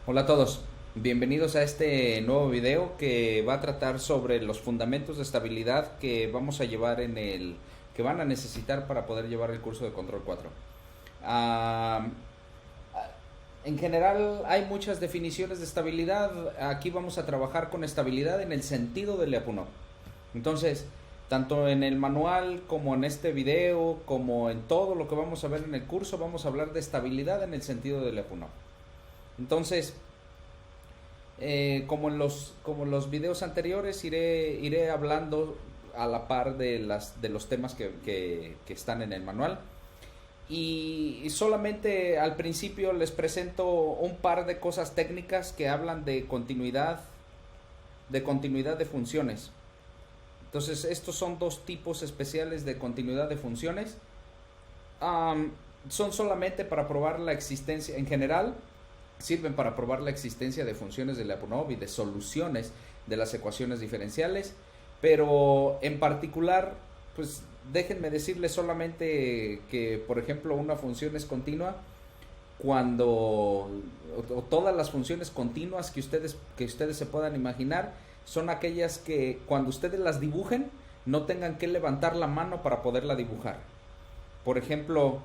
Hola a todos, bienvenidos a este nuevo video que va a tratar sobre los fundamentos de estabilidad que vamos a llevar que van a necesitar para poder llevar el curso de Control 4. Ah, en general hay muchas definiciones de estabilidad. Aquí vamos a trabajar con estabilidad en el sentido del Lyapunov. Entonces, tanto en el manual como en este video, como en todo lo que vamos a ver en el curso, vamos a hablar de estabilidad en el sentido del Lyapunov. Entonces, como en los videos anteriores, iré hablando a la par de los temas que están en el manual. Y solamente al principio les presento un par de cosas técnicas que hablan de continuidad de funciones. Entonces, estos son dos tipos especiales de continuidad de funciones. Son solamente para probar la existencia en general. Sirven para probar la existencia de funciones de Lyapunov y de soluciones de las ecuaciones diferenciales, pero en particular, pues déjenme decirles solamente que, por ejemplo, una función es continua cuando, o todas las funciones continuas que ustedes se puedan imaginar, son aquellas que cuando ustedes las dibujen, no tengan que levantar la mano para poderla dibujar. Por ejemplo,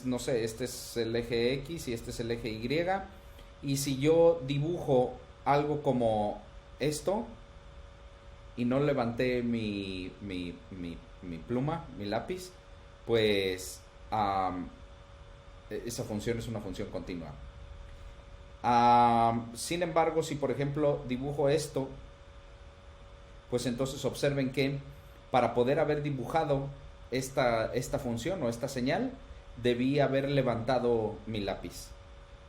no sé, este es el eje X y este es el eje Y. Y si yo dibujo algo como esto y no levanté mi pluma, mi lápiz, pues esa función es una función continua. Sin embargo, si por ejemplo dibujo esto, pues entonces observen que para poder haber dibujado esta función o esta señal, debí haber levantado mi lápiz.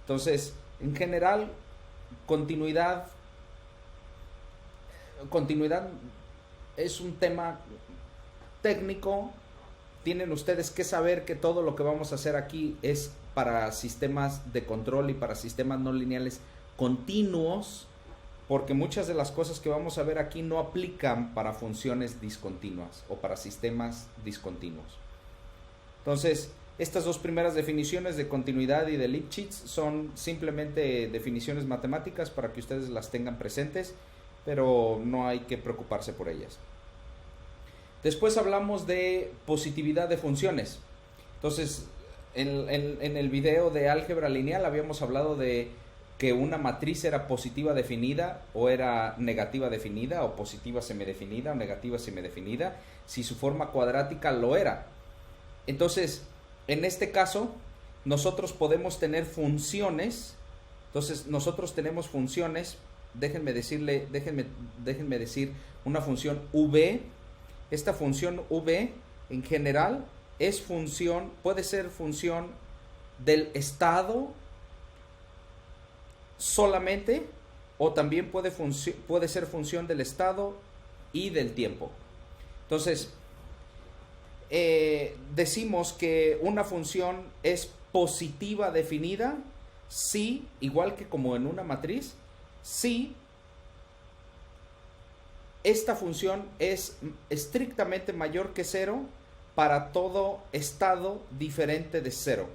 Entonces, en general, continuidad continuidad es un tema técnico. Tienen ustedes que saber que todo lo que vamos a hacer aquí es para sistemas de control y para sistemas no lineales continuos, porque muchas de las cosas que vamos a ver aquí no aplican para funciones discontinuas o para sistemas discontinuos. Entonces, estas dos primeras definiciones de continuidad y de Lipschitz son simplemente definiciones matemáticas para que ustedes las tengan presentes, pero no hay que preocuparse por ellas. Después hablamos de positividad de funciones. Entonces, en el video de álgebra lineal habíamos hablado de que una matriz era positiva definida o era negativa definida, o positiva semidefinida o negativa semidefinida, si su forma cuadrática lo era. Entonces, en este caso, nosotros podemos tener funciones. Entonces, nosotros tenemos funciones. Déjenme decir una función v. Esta función v en general puede ser función del estado solamente, o también puede ser función del estado y del tiempo. Entonces, decimos que una función es positiva definida si, igual que como en una matriz, si esta función es estrictamente mayor que cero para todo estado diferente de cero,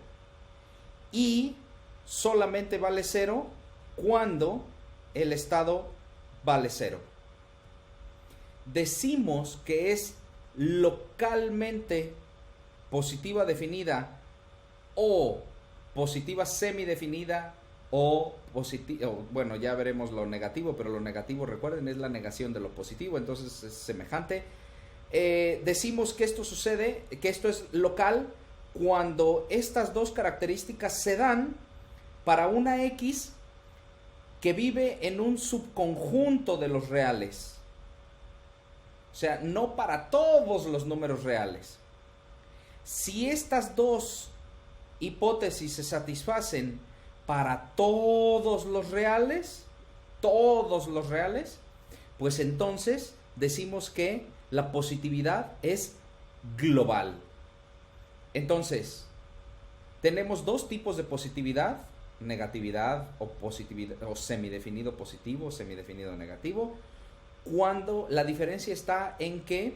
y solamente vale cero cuando el estado vale cero. Decimos que es localmente positiva definida o positiva semidefinida o bueno, ya veremos lo negativo, pero lo negativo, recuerden, es la negación de lo positivo, entonces es semejante. Decimos que esto sucede, que esto es local cuando estas dos características se dan para una X que vive en un subconjunto de los reales. O sea, no para todos los números reales. Si estas dos hipótesis se satisfacen para todos los reales, pues entonces decimos que la positividad es global. Entonces, tenemos dos tipos de positividad: negatividad o positividad, o semidefinido positivo, semidefinido negativo, cuando la diferencia está en que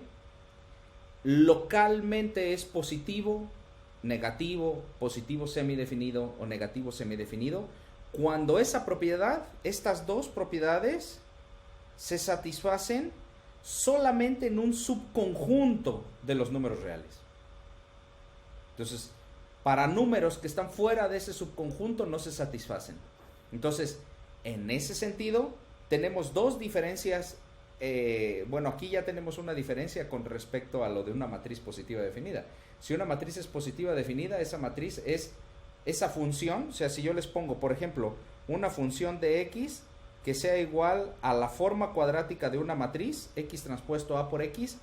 localmente es positivo negativo, positivo semidefinido o negativo semidefinido, cuando esa propiedad, estas dos propiedades, se satisfacen solamente en un subconjunto de los números reales. Entonces, para números que están fuera de ese subconjunto no se satisfacen. Entonces, en ese sentido, tenemos dos diferencias. Bueno, aquí ya tenemos una diferencia con respecto a lo de una matriz positiva definida. Si una matriz es positiva definida, esa matriz es esa función. O sea, si yo les pongo, por ejemplo, una función de x que sea igual a la forma cuadrática de una matriz, x transpuesto a por x,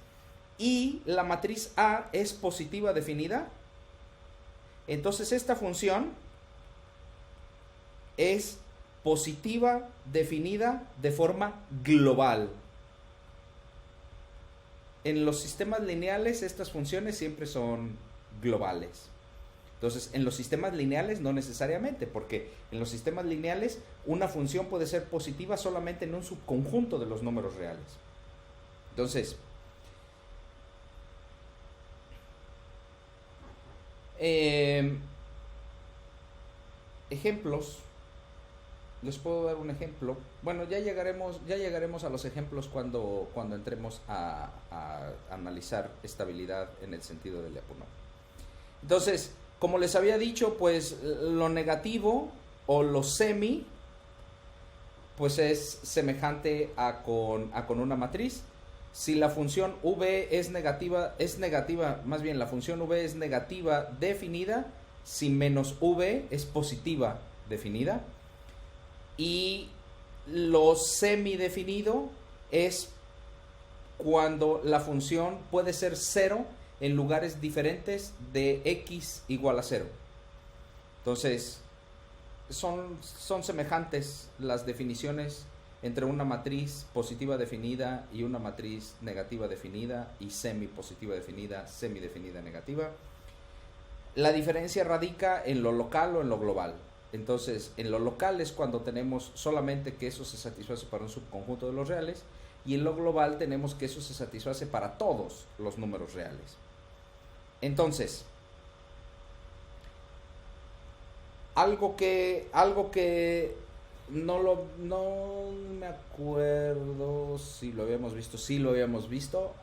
y la matriz A es positiva definida, entonces esta función es positiva definida de forma global. En los sistemas lineales estas funciones siempre son globales. Entonces, en los sistemas lineales no necesariamente, porque en los sistemas lineales una función puede ser positiva solamente en un subconjunto de los números reales. Entonces, ejemplos. Les puedo dar un ejemplo. Bueno, ya llegaremos a los ejemplos cuando entremos a analizar estabilidad en el sentido del Lyapunov. Entonces, como les había dicho, pues lo negativo o lo semi, pues es semejante a con una matriz. Si la función v es negativa, más bien la función v es negativa definida, si menos v es positiva definida. Y lo semidefinido es cuando la función puede ser 0 en lugares diferentes de x igual a 0. Entonces, son semejantes las definiciones entre una matriz positiva definida y una matriz negativa definida y semipositiva definida, semidefinida negativa. La diferencia radica en lo local o en lo global. Entonces, en lo local es cuando tenemos solamente que eso se satisface para un subconjunto de los reales, y en lo global tenemos que eso se satisface para todos los números reales. Entonces, algo que no me acuerdo si lo habíamos visto. Sí lo habíamos visto.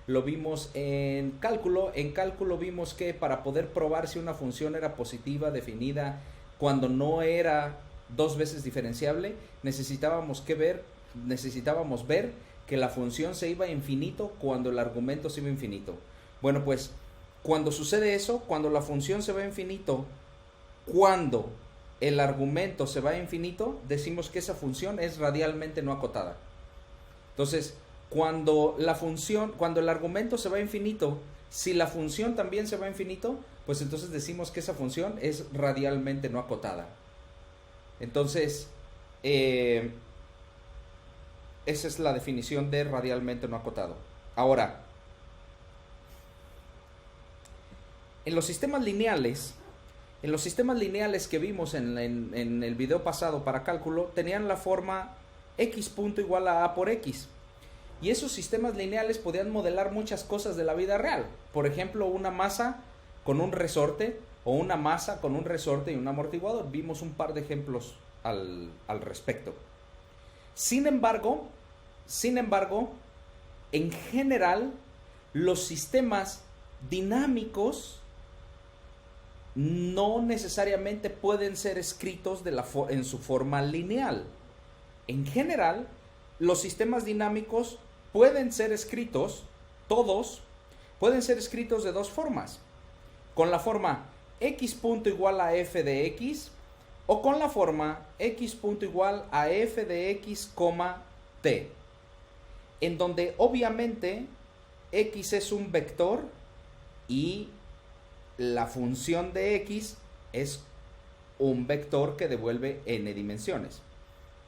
Lo vimos en cálculo. En cálculo vimos que para poder probar si una función era positiva definida cuando no era dos veces diferenciable, necesitábamos ver que la función se iba a infinito cuando el argumento se iba a infinito. Bueno, pues cuando sucede eso, cuando la función se va a infinito, cuando el argumento se va a infinito, decimos que esa función es radialmente no acotada. Entonces, cuando el argumento se va a infinito, si la función también se va a infinito, pues entonces decimos que esa función es radialmente no acotada. Entonces, esa es la definición de radialmente no acotado. Ahora, en los sistemas lineales que vimos en el video pasado para cálculo, tenían la forma x punto igual a por x. Y esos sistemas lineales podían modelar muchas cosas de la vida real. Por ejemplo, una masa con un resorte, o una masa con un resorte y un amortiguador. Vimos un par de ejemplos al respecto. Sin embargo, en general, los sistemas dinámicos no necesariamente pueden ser escritos en su forma lineal. En general, los sistemas dinámicos pueden ser escritos, todos, pueden ser escritos de dos formas. Con la forma x punto igual a f de x, o con la forma x punto igual a f de x, t. En donde obviamente x es un vector y la función de x es un vector que devuelve n dimensiones.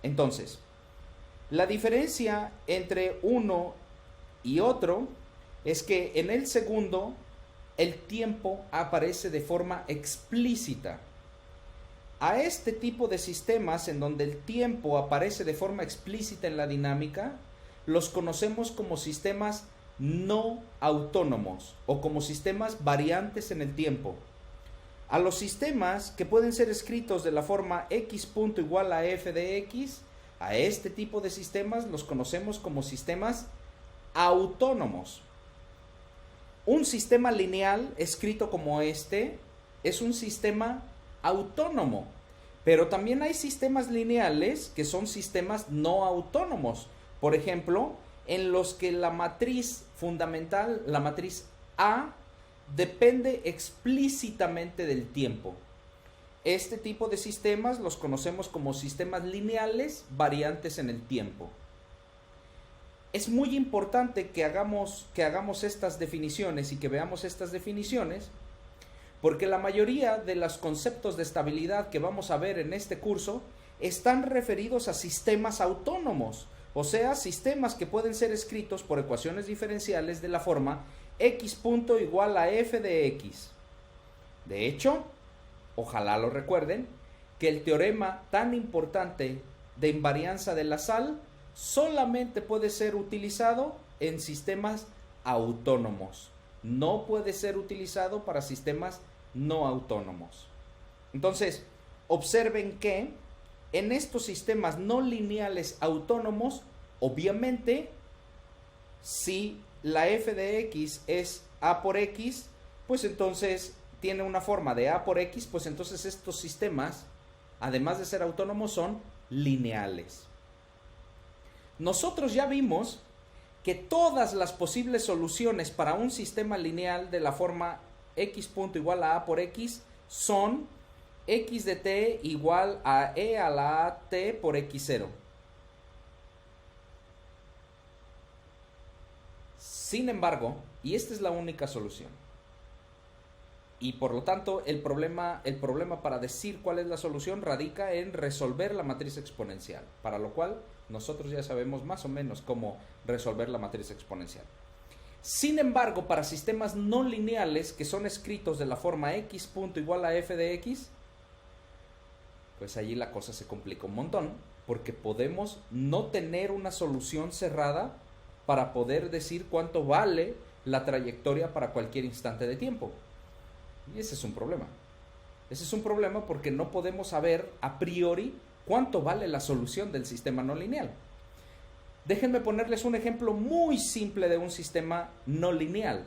Entonces, la diferencia entre uno y otro es que en el segundo el tiempo aparece de forma explícita. A este tipo de sistemas en donde el tiempo aparece de forma explícita en la dinámica, los conocemos como sistemas no autónomos o como sistemas variantes en el tiempo. A los sistemas que pueden ser escritos de la forma x punto igual a f de x, a este tipo de sistemas los conocemos como sistemas autónomos. Un sistema lineal escrito como este es un sistema autónomo, pero también hay sistemas lineales que son sistemas no autónomos. Por ejemplo, en los que la matriz fundamental, la matriz A, depende explícitamente del tiempo. Este tipo de sistemas los conocemos como sistemas lineales variantes en el tiempo. Es muy importante que hagamos estas definiciones y que veamos estas definiciones, porque la mayoría de los conceptos de estabilidad que vamos a ver en este curso están referidos a sistemas autónomos, o sea, sistemas que pueden ser escritos por ecuaciones diferenciales de la forma x punto igual a f de x. De hecho, ojalá lo recuerden, que el teorema tan importante de invarianza de la sal solamente puede ser utilizado en sistemas autónomos. No puede ser utilizado para sistemas no autónomos. Entonces, observen que en estos sistemas no lineales autónomos, obviamente, si la f de x es a por x, pues entonces tiene una forma de a por x, pues entonces estos sistemas, además de ser autónomos, son lineales. Nosotros ya vimos que todas las posibles soluciones para un sistema lineal de la forma x punto igual a por x son x de t igual a e a la a t por x0. Sin embargo, y esta es la única solución, y por lo tanto el problema para decir cuál es la solución radica en resolver la matriz exponencial, para lo cual nosotros ya sabemos más o menos cómo resolver la matriz exponencial. Sin embargo, para sistemas no lineales que son escritos de la forma x punto igual a f de x, pues allí la cosa se complica un montón, porque podemos no tener una solución cerrada para poder decir cuánto vale la trayectoria para cualquier instante de tiempo. Y ese es un problema. Ese es un problema porque no podemos saber a priori cuánto vale la solución del sistema no lineal. Déjenme ponerles un ejemplo muy simple de un sistema no lineal.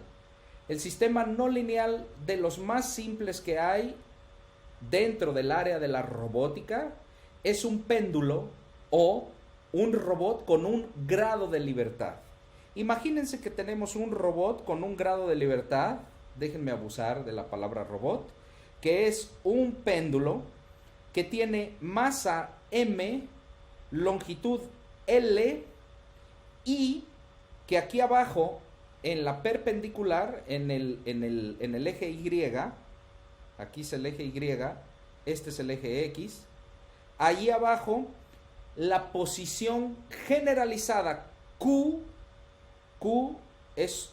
El sistema no lineal de los más simples que hay dentro del área de la robótica es un péndulo o un robot con un grado de libertad. Imagínense que tenemos un robot con un grado de libertad, déjenme abusar de la palabra robot, que es un péndulo que tiene masa m, longitud L, y que aquí abajo en la perpendicular, en el eje Y, aquí es el eje Y, este es el eje X, allí abajo la posición generalizada Q es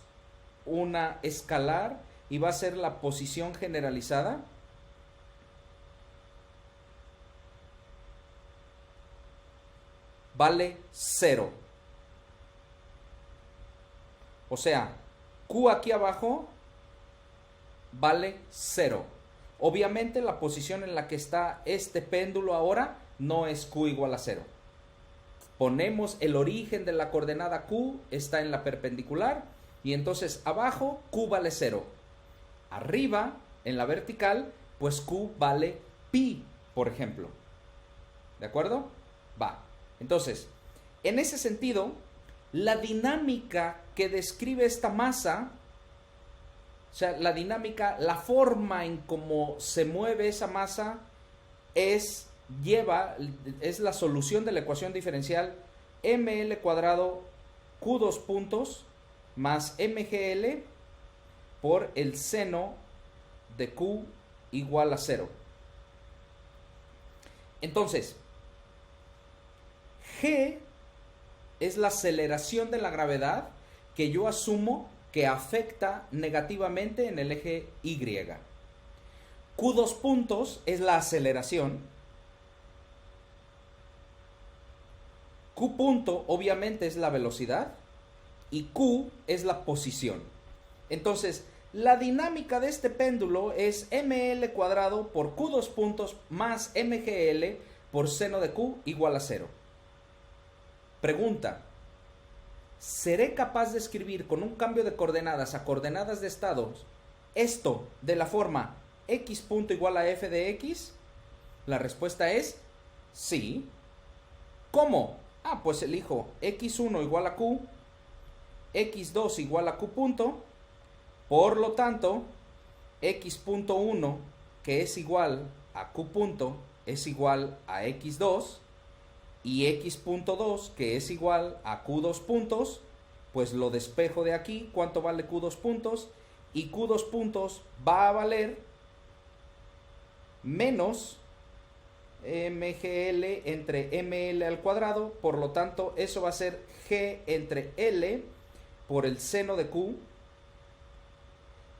una escalar y va a ser la posición generalizada vale 0. O sea, Q aquí abajo vale 0. Obviamente la posición en la que está este péndulo ahora no es Q igual a 0. Ponemos el origen de la coordenada Q, está en la perpendicular, y entonces abajo Q vale 0. Arriba, en la vertical, pues Q vale pi, por ejemplo. ¿De acuerdo? Va. Entonces, en ese sentido, la dinámica que describe esta masa, o sea, la dinámica, la forma en cómo se mueve esa masa es la solución de la ecuación diferencial ml cuadrado q2 puntos más mgl por el seno de q igual a 0. Entonces, g es la aceleración de la gravedad que yo asumo que afecta negativamente en el eje Y. Q2 puntos es la aceleración. Q punto obviamente es la velocidad y Q es la posición. Entonces, La dinámica de este péndulo es ml cuadrado por q dos puntos más mgl por seno de q igual a 0. Pregunta: ¿seré capaz de escribir con un cambio de coordenadas a coordenadas de estados esto de la forma x punto igual a f de x? La respuesta es sí. ¿Cómo? Pues elijo x1 igual a q, x2 igual a q punto, por lo tanto, x.1, que es igual a q punto, es igual a x2, y x.2, que es igual a q2 puntos, pues lo despejo de aquí. ¿Cuánto vale q2 puntos? Y q2 puntos va a valer menos mgl entre ml al cuadrado, por lo tanto eso va a ser g entre l por el seno de q,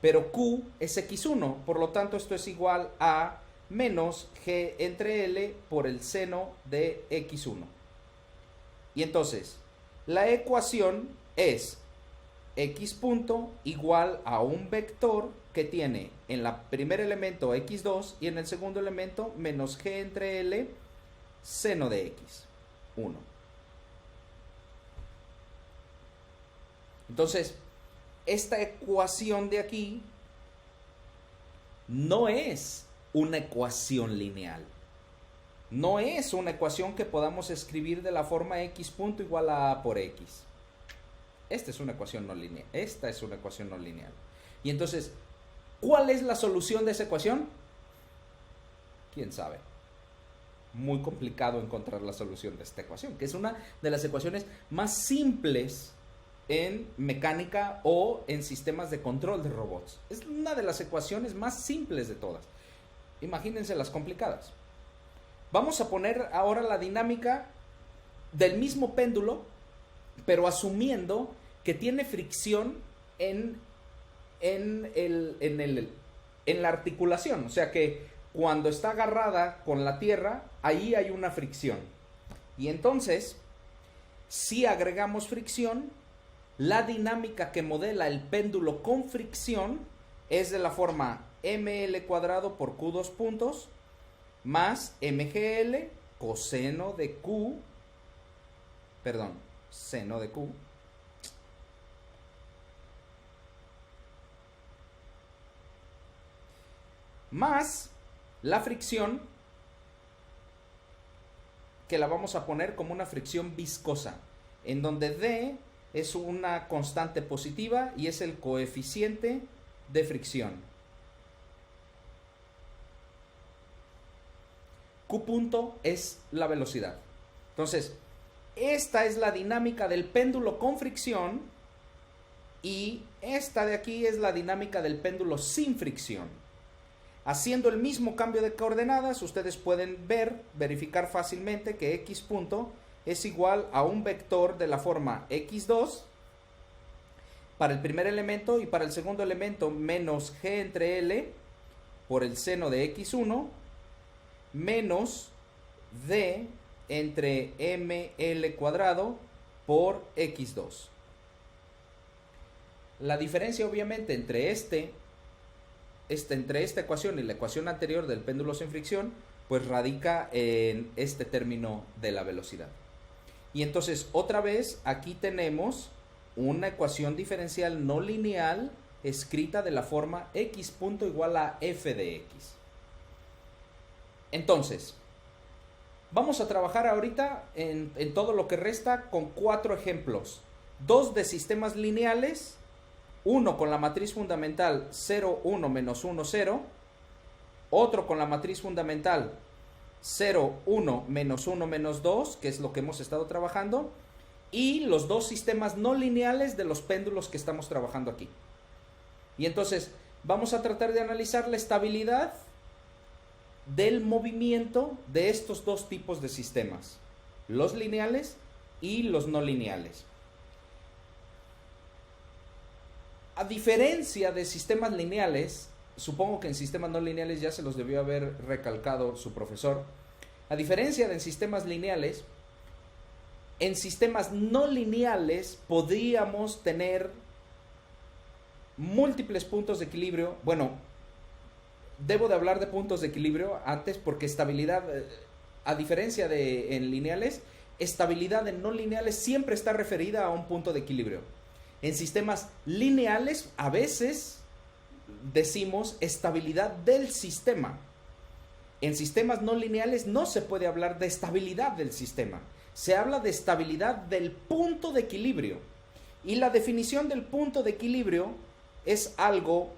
pero q es x1, por lo tanto esto es igual a menos g entre l por el seno de x1. Y entonces la ecuación es x punto igual a un vector que tiene en el primer elemento x2 y en el segundo elemento menos g entre l seno de x1. Entonces, esta ecuación de aquí no es una ecuación lineal. No es una ecuación que podamos escribir de la forma x punto igual a por x. Esta es una ecuación no lineal. Esta es una ecuación no lineal. Y entonces, ¿cuál es la solución de esa ecuación? ¿Quién sabe? Muy complicado encontrar la solución de esta ecuación, que es una de las ecuaciones más simples en mecánica o en sistemas de control de robots. Es una de las ecuaciones más simples de todas. Imagínense las complicadas. Vamos a poner ahora la dinámica del mismo péndulo, pero asumiendo que tiene fricción en la articulación. O sea que cuando está agarrada con la tierra, ahí hay una fricción. Y entonces, si agregamos fricción, la dinámica que modela el péndulo con fricción es de la forma ml cuadrado por q2 puntos más mgl coseno de q, seno de q, más la fricción, que la vamos a poner como una fricción viscosa, en donde D es una constante positiva y es el coeficiente de fricción. Q punto es la velocidad. Entonces, esta es la dinámica del péndulo con fricción y esta de aquí es la dinámica del péndulo sin fricción. Haciendo el mismo cambio de coordenadas, ustedes pueden verificar fácilmente que x punto es igual a un vector de la forma x2 para el primer elemento y para el segundo elemento menos g entre l por el seno de x1 menos d entre ml cuadrado por x2. La diferencia obviamente entre esta ecuación y la ecuación anterior del péndulo sin fricción pues radica en este término de la velocidad. Y entonces otra vez aquí tenemos una ecuación diferencial no lineal escrita de la forma x punto igual a f de x. Entonces, vamos a trabajar ahorita en todo lo que resta con 4 ejemplos. 2 de sistemas lineales, uno con la matriz fundamental 0, 1, menos 1, 0, otro con la matriz fundamental 0, 1, menos 1, menos 2, que es lo que hemos estado trabajando, y los 2 sistemas no lineales de los péndulos que estamos trabajando aquí. Y entonces vamos a tratar de analizar la estabilidad del movimiento de estos 2 tipos de sistemas, los lineales y los no lineales. A diferencia de sistemas lineales, supongo que en sistemas no lineales ya se los debió haber recalcado su profesor. A diferencia de en sistemas lineales, en sistemas no lineales podríamos tener múltiples puntos de equilibrio. Bueno, debo de hablar de puntos de equilibrio antes porque estabilidad, a diferencia de en lineales, estabilidad en no lineales siempre está referida a un punto de equilibrio. En sistemas lineales a veces decimos estabilidad del sistema. En sistemas no lineales no se puede hablar de estabilidad del sistema. Se habla de estabilidad del punto de equilibrio. Y la definición del punto de equilibrio es algo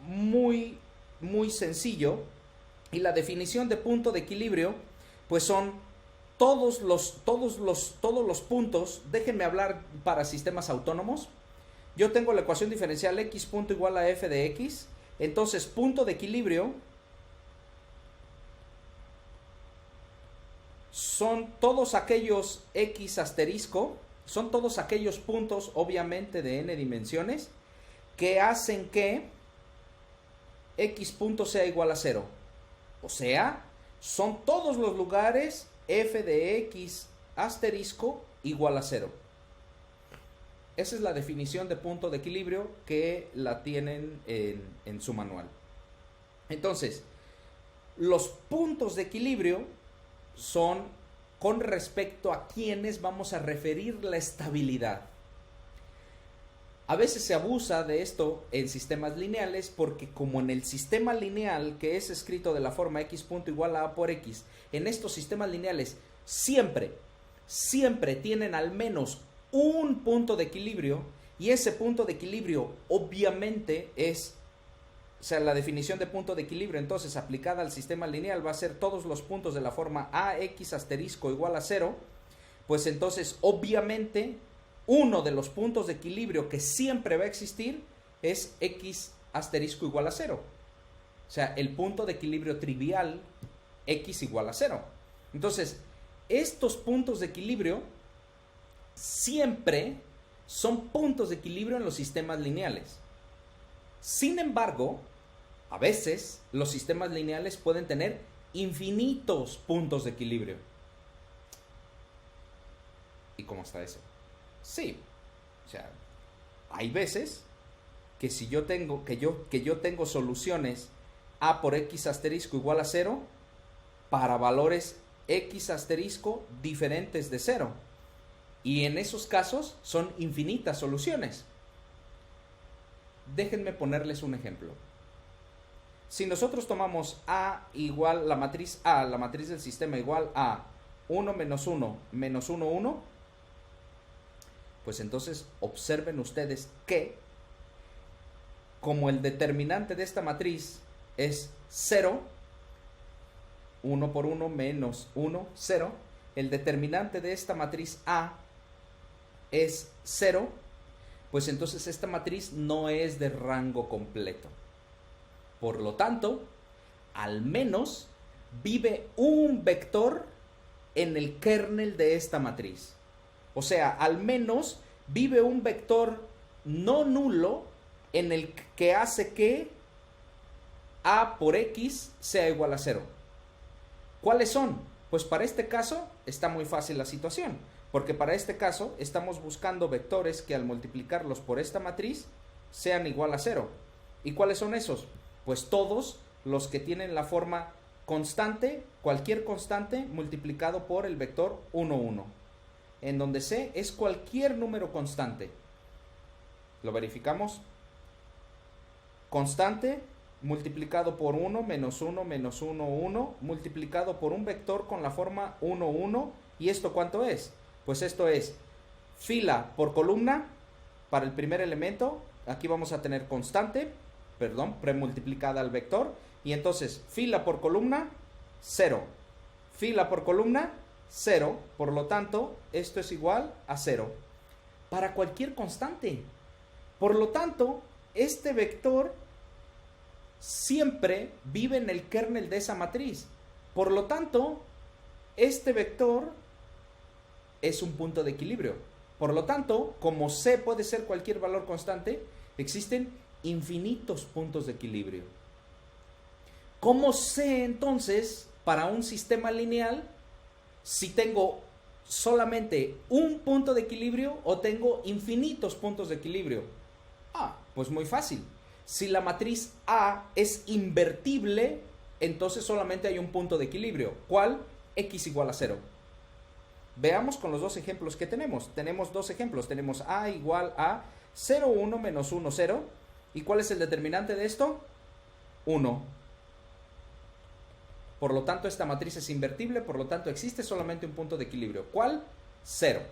muy, muy sencillo. Y la definición de punto de equilibrio, pues son todos los puntos. Déjenme hablar para sistemas autónomos. Yo tengo la ecuación diferencial x punto igual a f de x. Entonces, punto de equilibrio son todos aquellos x asterisco, son todos aquellos puntos, obviamente, de n dimensiones, que hacen que x punto sea igual a 0. O sea, son todos los lugares f de x asterisco igual a 0. Esa es la definición de punto de equilibrio que la tienen en su manual. Entonces, los puntos de equilibrio son con respecto a quienes vamos a referir la estabilidad. A veces se abusa de esto en sistemas lineales porque como en el sistema lineal que es escrito de la forma x punto igual a por x, en estos sistemas lineales siempre tienen al menos un punto de equilibrio y ese punto de equilibrio obviamente es, o sea, la definición de punto de equilibrio entonces aplicada al sistema lineal va a ser todos los puntos de la forma ax asterisco igual a 0, pues entonces obviamente uno de los puntos de equilibrio que siempre va a existir es x asterisco igual a 0. O sea, el punto de equilibrio trivial x igual a 0. Entonces, estos puntos de equilibrio siempre son puntos de equilibrio en los sistemas lineales. Sin embargo, a veces los sistemas lineales pueden tener infinitos puntos de equilibrio. ¿Y cómo está eso? Sí, o sea, hay veces que si yo tengo que yo tengo soluciones a por x asterisco igual a 0 para valores x asterisco diferentes de 0. Y en esos casos son infinitas soluciones. Déjenme ponerles un ejemplo. Si nosotros tomamos A igual, la matriz A, la matriz del sistema igual a 1 menos 1 menos 1, 1, pues entonces observen ustedes que como el determinante de esta matriz es 0, 1 por 1 menos 1, 0, el determinante de esta matriz A es 0, pues entonces esta matriz no es de rango completo. Por lo tanto, al menos vive un vector en el kernel de esta matriz. O sea, al menos vive un vector no nulo en el que hace que A por X sea igual a 0. ¿Cuáles son? Pues para este caso está muy fácil la situación, porque para este caso estamos buscando vectores que al multiplicarlos por esta matriz sean igual a 0. ¿Y cuáles son esos? Pues todos los que tienen la forma constante, cualquier constante multiplicado por el vector 1, 1. En donde C es cualquier número constante. Lo verificamos. Constante multiplicado por 1 menos 1 menos 1, 1 multiplicado por un vector con la forma 1, 1. ¿Y esto cuánto es? Pues esto es fila por columna para el primer elemento. Aquí vamos a tener constante, premultiplicada al vector. Y entonces fila por columna, 0. Fila por columna, 0, por lo tanto, esto es igual a 0 para cualquier constante. Por lo tanto, este vector siempre vive en el kernel de esa matriz. Por lo tanto, este vector es un punto de equilibrio. Por lo tanto, como C puede ser cualquier valor constante, existen infinitos puntos de equilibrio. ¿Cómo sé entonces para un sistema lineal si tengo solamente un punto de equilibrio o tengo infinitos puntos de equilibrio? Pues muy fácil. Si la matriz A es invertible, entonces solamente hay un punto de equilibrio. ¿Cuál? X igual a 0. Veamos con los dos ejemplos que tenemos. Tenemos dos ejemplos. Tenemos A igual a 0, 1 menos 1, 0. ¿Y cuál es el determinante de esto? 1. Por lo tanto, esta matriz es invertible, por lo tanto existe solamente un punto de equilibrio. ¿Cuál? 0.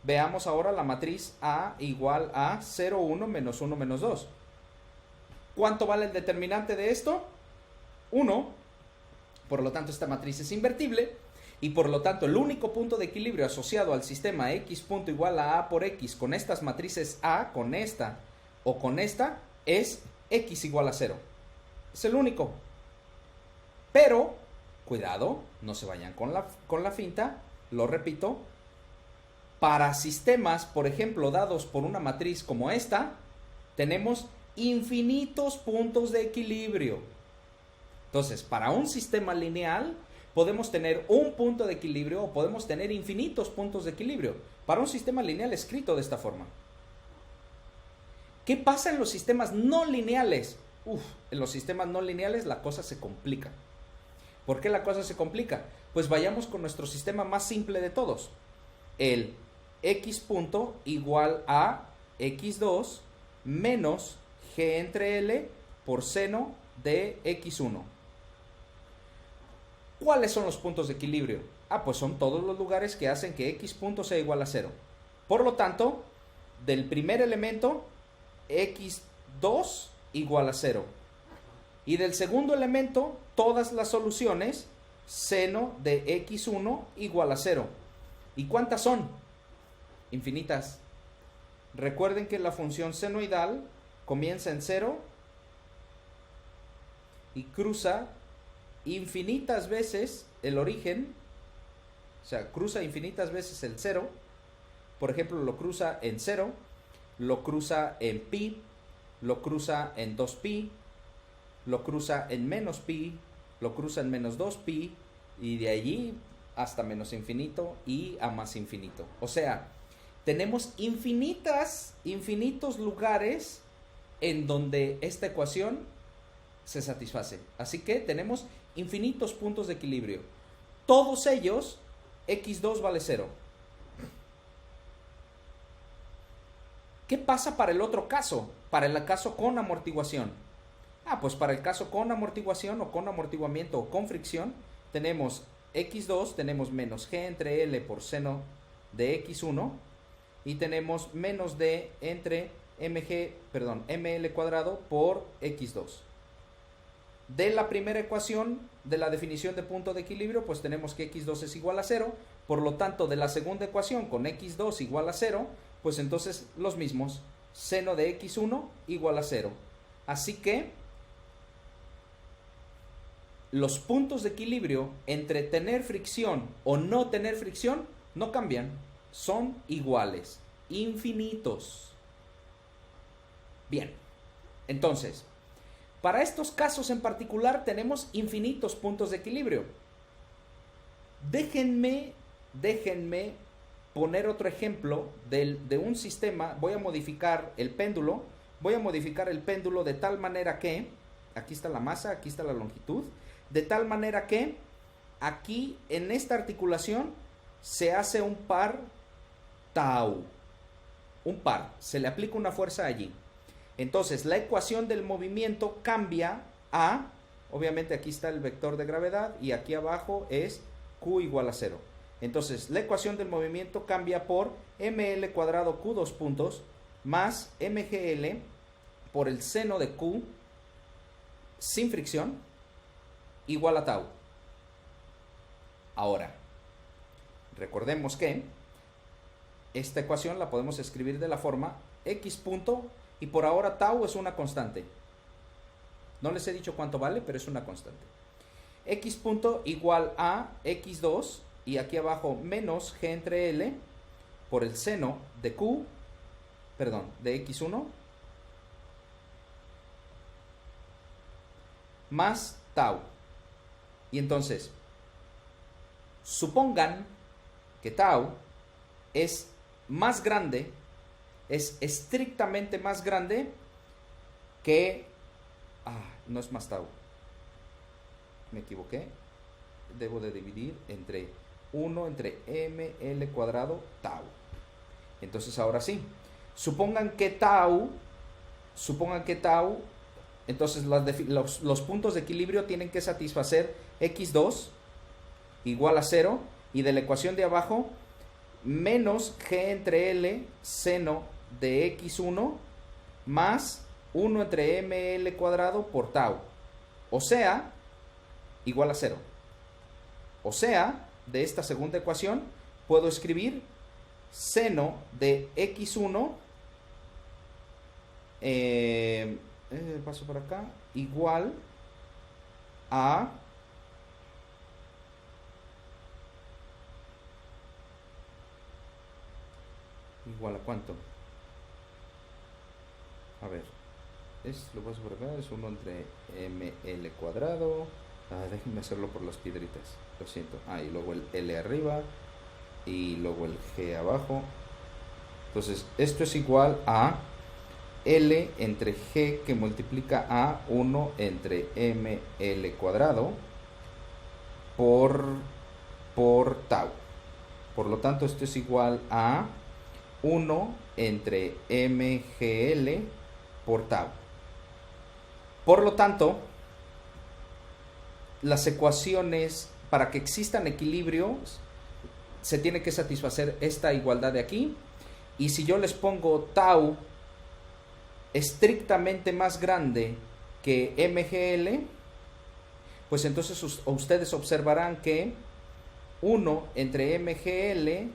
Veamos ahora la matriz A igual a 0, 1 menos 1 menos 2. ¿Cuánto vale el determinante de esto? 1. Por lo tanto, esta matriz es invertible y por lo tanto el único punto de equilibrio asociado al sistema x punto igual a por x con estas matrices A, con esta o con esta, es x igual a 0. Es el único. Pero, cuidado, no se vayan con la finta, lo repito, para sistemas, por ejemplo, dados por una matriz como esta, tenemos infinitos puntos de equilibrio. Entonces, para un sistema lineal, podemos tener un punto de equilibrio o podemos tener infinitos puntos de equilibrio. Para un sistema lineal escrito de esta forma. ¿Qué pasa en los sistemas no lineales? En los sistemas no lineales la cosa se complica. ¿Por qué la cosa se complica? Pues vayamos con nuestro sistema más simple de todos. El x punto igual a x2 menos g entre L por seno de x1. ¿Cuáles son los puntos de equilibrio? Pues son todos los lugares que hacen que x punto sea igual a 0. Por lo tanto, del primer elemento, x2 igual a 0. Y del segundo elemento, todas las soluciones, seno de x1 igual a 0. ¿Y cuántas son? Infinitas. Recuerden que la función senoidal comienza en 0 y cruza infinitas veces el origen, o sea, cruza infinitas veces el 0. Por ejemplo, lo cruza en 0, lo cruza en pi, lo cruza en 2pi, lo cruza en menos pi, lo cruza en menos 2pi, y de allí hasta menos infinito y a más infinito. O sea, tenemos infinitos lugares en donde esta ecuación se satisface. Así que tenemos infinitos puntos de equilibrio. Todos ellos, x2 vale 0. ¿Qué pasa para el otro caso? Para el caso con amortiguación. Pues para el caso con amortiguación o con amortiguamiento o con fricción, tenemos x2, tenemos menos g entre L por seno de x1 y tenemos menos d entre ml cuadrado por x2. De la primera ecuación, de la definición de punto de equilibrio, pues tenemos que x2 es igual a 0. Por lo tanto, de la segunda ecuación con x2 igual a 0, pues entonces los mismos. Seno de x1 igual a 0. Así que los puntos de equilibrio entre tener fricción o no tener fricción no cambian. Son iguales. Infinitos. Bien. Entonces, para estos casos en particular tenemos infinitos puntos de equilibrio. Déjenme poner otro ejemplo de un sistema. Voy a modificar el péndulo. De tal manera que, aquí está la masa, aquí está la longitud, de tal manera que aquí en esta articulación se hace un par tau. Un par, se le aplica una fuerza allí. Entonces la ecuación del movimiento cambia a, obviamente aquí está el vector de gravedad y aquí abajo es Q igual a 0. Entonces la ecuación del movimiento cambia por ml cuadrado Q dos puntos más mgl por el seno de Q sin fricción igual a tau. Ahora, recordemos que esta ecuación la podemos escribir de la forma x punto y por ahora tau es una constante. No les he dicho cuánto vale, pero es una constante. X punto igual a x2 y aquí abajo menos g entre L por el seno de Q, de x1 más tau. Y entonces, supongan que tau es más grande es estrictamente más grande que... no es más tau. Me equivoqué. Debo de dividir entre 1 entre ml cuadrado tau. Entonces ahora sí. Supongan que tau, entonces los puntos de equilibrio tienen que satisfacer x2 igual a 0 y de la ecuación de abajo menos g entre l seno de x1 más 1 entre ml cuadrado por tau, o sea, igual a 0. O sea, de esta segunda ecuación puedo escribir seno de x1, paso por acá, igual a ¿cuánto? A ver, lo paso por acá, es 1 entre ml cuadrado. Déjenme hacerlo por las piedritas, lo siento. Y luego el L arriba y luego el G abajo. Entonces esto es igual a L entre G que multiplica a 1 entre ml cuadrado por tau. Por lo tanto esto es igual a 1 entre mgl por tau. Por lo tanto, las ecuaciones, para que existan equilibrios, se tiene que satisfacer esta igualdad de aquí. Y si yo les pongo tau estrictamente más grande que mgl, pues entonces ustedes observarán que 1 entre mgl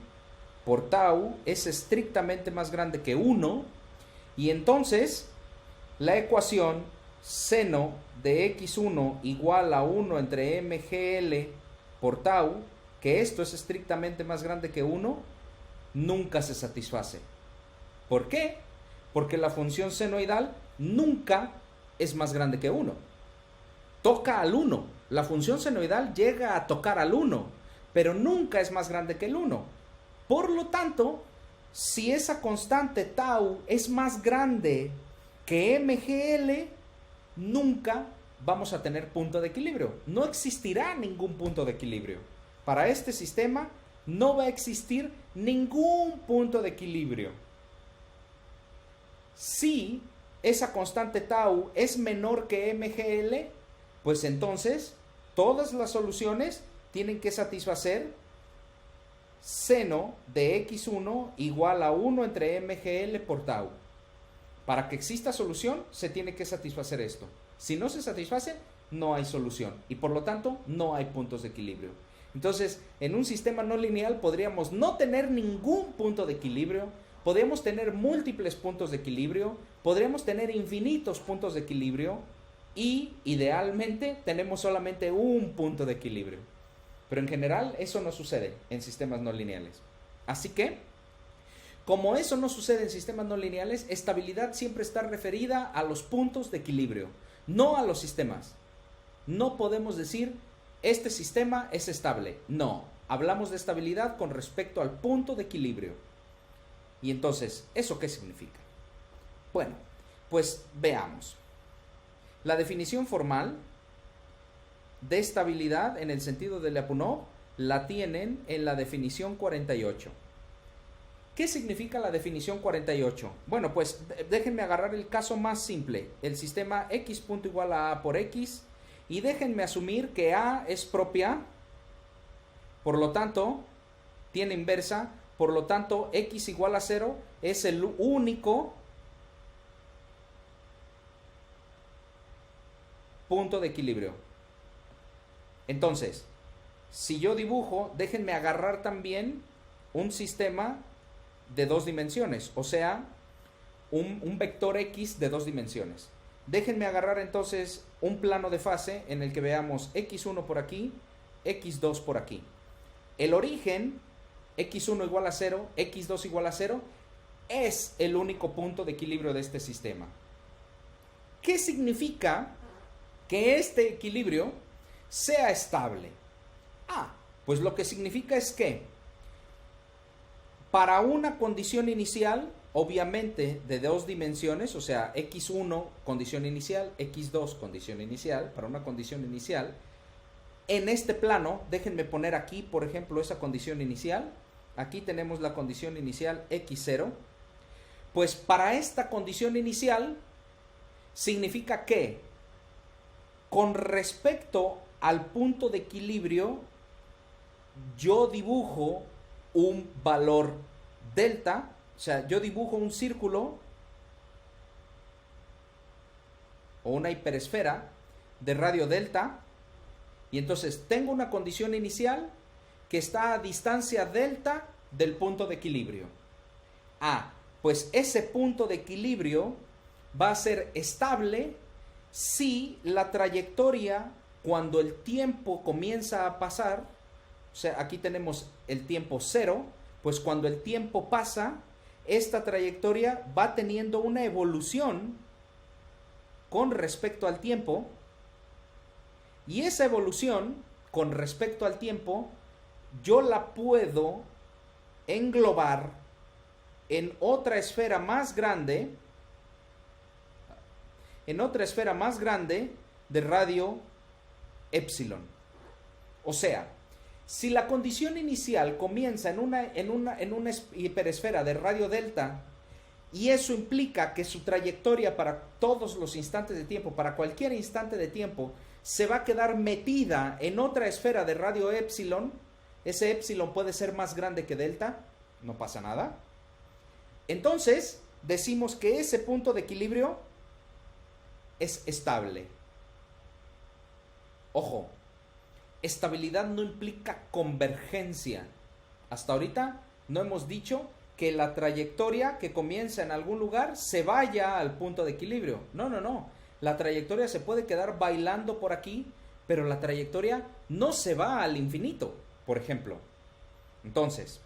por tau es estrictamente más grande que 1, y entonces la ecuación seno de x1 igual a 1 entre mgl por tau, que esto es estrictamente más grande que 1, nunca se satisface. ¿Por qué? Porque la función senoidal nunca es más grande que 1. Toca al 1. La función senoidal llega a tocar al 1, pero nunca es más grande que el 1. Por lo tanto, si esa constante tau es más grande que mgl, nunca vamos a tener punto de equilibrio. No existirá ningún punto de equilibrio. Para este sistema no va a existir ningún punto de equilibrio. Si esa constante tau es menor que mgl, pues entonces todas las soluciones tienen que satisfacer seno de x1 igual a 1 entre mgl por tau. Para que exista solución, se tiene que satisfacer esto. Si no se satisface, no hay solución y por lo tanto no hay puntos de equilibrio. Entonces, en un sistema no lineal podríamos no tener ningún punto de equilibrio, podríamos tener múltiples puntos de equilibrio, podríamos tener infinitos puntos de equilibrio y idealmente tenemos solamente un punto de equilibrio. Pero en general eso no sucede en sistemas no lineales. Así que, como eso no sucede en sistemas no lineales, estabilidad siempre está referida a los puntos de equilibrio, no a los sistemas. No podemos decir, este sistema es estable. No, hablamos de estabilidad con respecto al punto de equilibrio. Y entonces, ¿eso qué significa? Bueno, pues veamos. La definición formal de estabilidad en el sentido de Lyapunov la tienen en la definición 48. ¿Qué significa la definición 48? Bueno, pues déjenme agarrar el caso más simple, el sistema x punto igual a por x, y déjenme asumir que a es propia, por lo tanto, tiene inversa, por lo tanto, x igual a 0 es el único punto de equilibrio. Entonces, si yo dibujo, déjenme agarrar también un sistema de 2 dimensiones, o sea, un vector x de 2 dimensiones. Déjenme agarrar entonces un plano de fase en el que veamos x1 por aquí, x2 por aquí. El origen, x1 igual a 0, x2 igual a 0, es el único punto de equilibrio de este sistema. ¿Qué significa que este equilibrio sea estable? Pues lo que significa es que para una condición inicial obviamente de dos dimensiones, o sea, x1 condición inicial, x2 condición inicial, para una condición inicial. En este plano, déjenme poner aquí, por ejemplo, esa condición inicial. Aquí tenemos la condición inicial x0. Pues para esta condición inicial significa que con respecto al punto de equilibrio, yo dibujo un valor delta, o sea, yo dibujo un círculo o una hiperesfera de radio delta, y entonces tengo una condición inicial que está a distancia delta del punto de equilibrio. Pues ese punto de equilibrio va a ser estable si la trayectoria, cuando el tiempo comienza a pasar, o sea, aquí tenemos el tiempo 0, pues cuando el tiempo pasa, esta trayectoria va teniendo una evolución con respecto al tiempo, y esa evolución con respecto al tiempo yo la puedo englobar en otra esfera más grande, de radio epsilon. O sea, si la condición inicial comienza en una hiperesfera de radio delta, y eso implica que su trayectoria para todos los instantes de tiempo, para cualquier instante de tiempo, se va a quedar metida en otra esfera de radio epsilon, ese epsilon puede ser más grande que delta, no pasa nada. Entonces, decimos que ese punto de equilibrio es estable. Ojo, estabilidad no implica convergencia. Hasta ahorita no hemos dicho que la trayectoria que comienza en algún lugar se vaya al punto de equilibrio. No. La trayectoria se puede quedar bailando por aquí, pero la trayectoria no se va al infinito, por ejemplo. Entonces,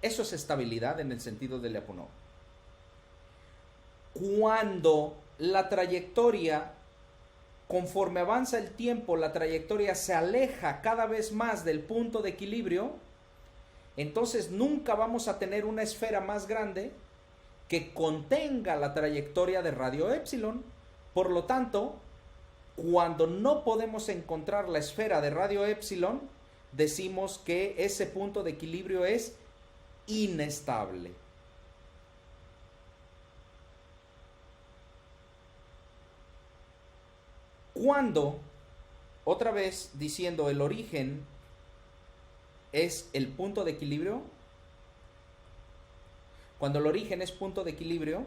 eso es estabilidad en el sentido de Lyapunov. Cuando la trayectoria, conforme avanza el tiempo, la trayectoria se aleja cada vez más del punto de equilibrio, entonces nunca vamos a tener una esfera más grande que contenga la trayectoria de radio epsilon. Por lo tanto, cuando no podemos encontrar la esfera de radio epsilon, decimos que ese punto de equilibrio es inestable. Cuando, otra vez diciendo, el origen es el punto de equilibrio, cuando el origen es punto de equilibrio,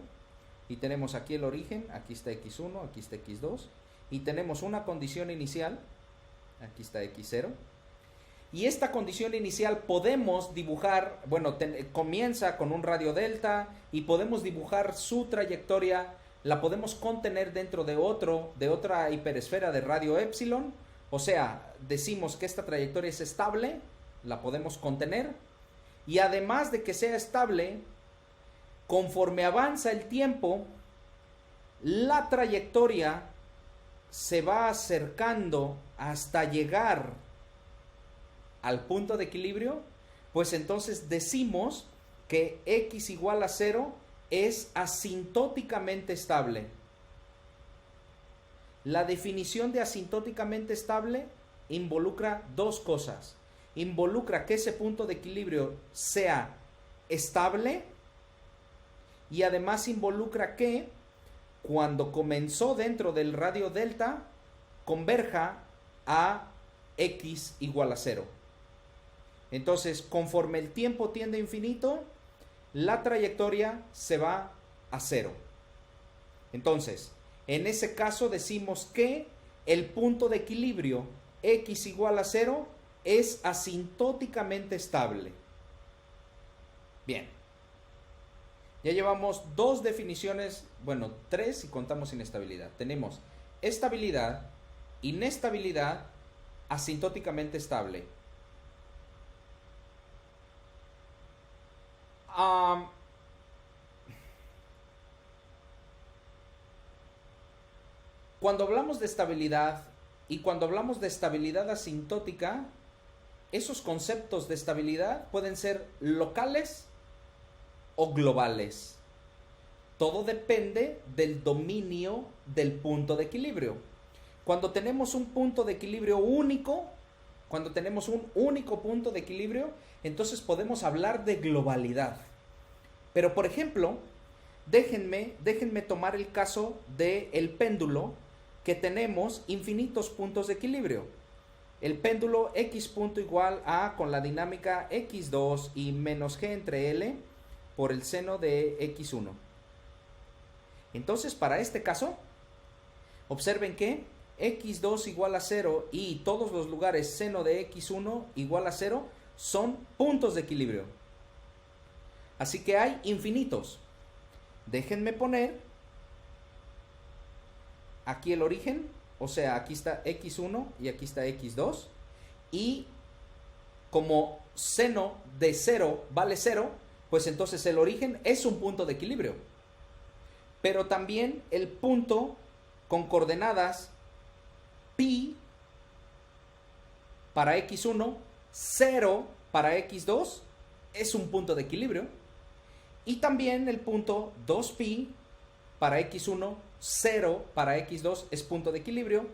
y tenemos aquí el origen, aquí está x1, aquí está x2, y tenemos una condición inicial, aquí está x0, y esta condición inicial podemos dibujar, bueno, comienza con un radio delta, y podemos dibujar su trayectoria, la podemos contener dentro de otra hiperesfera de radio epsilon, o sea, decimos que esta trayectoria es estable, la podemos contener, y además de que sea estable, conforme avanza el tiempo, la trayectoria se va acercando hasta llegar al punto de equilibrio, pues entonces decimos que x igual a 0 es asintóticamente estable. La definición de asintóticamente estable involucra dos cosas. Involucra que ese punto de equilibrio sea estable, y además involucra que cuando comenzó dentro del radio delta converja a x igual a 0. Entonces, conforme el tiempo tiende a infinito, la trayectoria se va a 0. Entonces, en ese caso decimos que el punto de equilibrio x igual a 0 es asintóticamente estable. Bien. Ya llevamos dos definiciones, bueno, tres si contamos inestabilidad. Tenemos estabilidad, inestabilidad, asintóticamente estable. Cuando hablamos de estabilidad y cuando hablamos de estabilidad asintótica, esos conceptos de estabilidad pueden ser locales o globales. Todo depende del dominio del punto de equilibrio. Cuando tenemos un punto de equilibrio único, cuando tenemos un único punto de equilibrio, entonces podemos hablar de globalidad. Pero por ejemplo, déjenme tomar el caso del péndulo, que tenemos infinitos puntos de equilibrio. El péndulo x punto igual a con la dinámica x2 y menos g entre L por el seno de x1. Entonces, para este caso, observen que x2 igual a 0 y todos los lugares seno de x1 igual a 0 son puntos de equilibrio. Así que hay infinitos. Déjenme poner aquí el origen, o sea, aquí está x1 y aquí está x2. Y como seno de 0 vale 0, pues entonces el origen es un punto de equilibrio. Pero también el punto con coordenadas pi para x1, 0 para x2 es un punto de equilibrio. Y también el punto 2pi para x1, 0 para x2 es punto de equilibrio.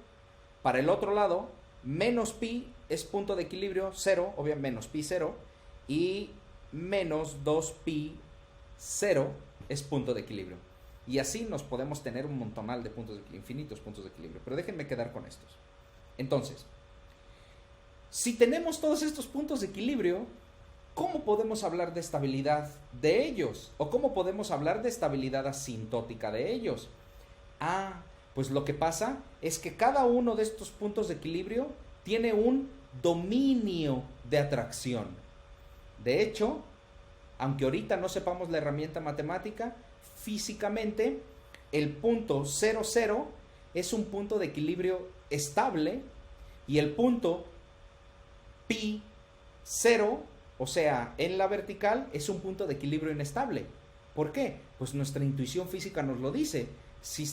Para el otro lado, menos pi es punto de equilibrio, 0, obviamente menos pi 0. Y menos 2pi 0 es punto de equilibrio. Y así nos podemos tener un montonal de puntos de equilibrio, infinitos puntos de equilibrio. Pero déjenme quedar con estos. Entonces, si tenemos todos estos puntos de equilibrio, ¿cómo podemos hablar de estabilidad de ellos? ¿O cómo podemos hablar de estabilidad asintótica de ellos? Pues lo que pasa es que cada uno de estos puntos de equilibrio tiene un dominio de atracción. De hecho, aunque ahorita no sepamos la herramienta matemática, físicamente el punto 0, 0 es un punto de equilibrio estable y el punto pi 0, o sea, en la vertical, es un punto de equilibrio inestable. ¿Por qué? Pues nuestra intuición física nos lo dice. Si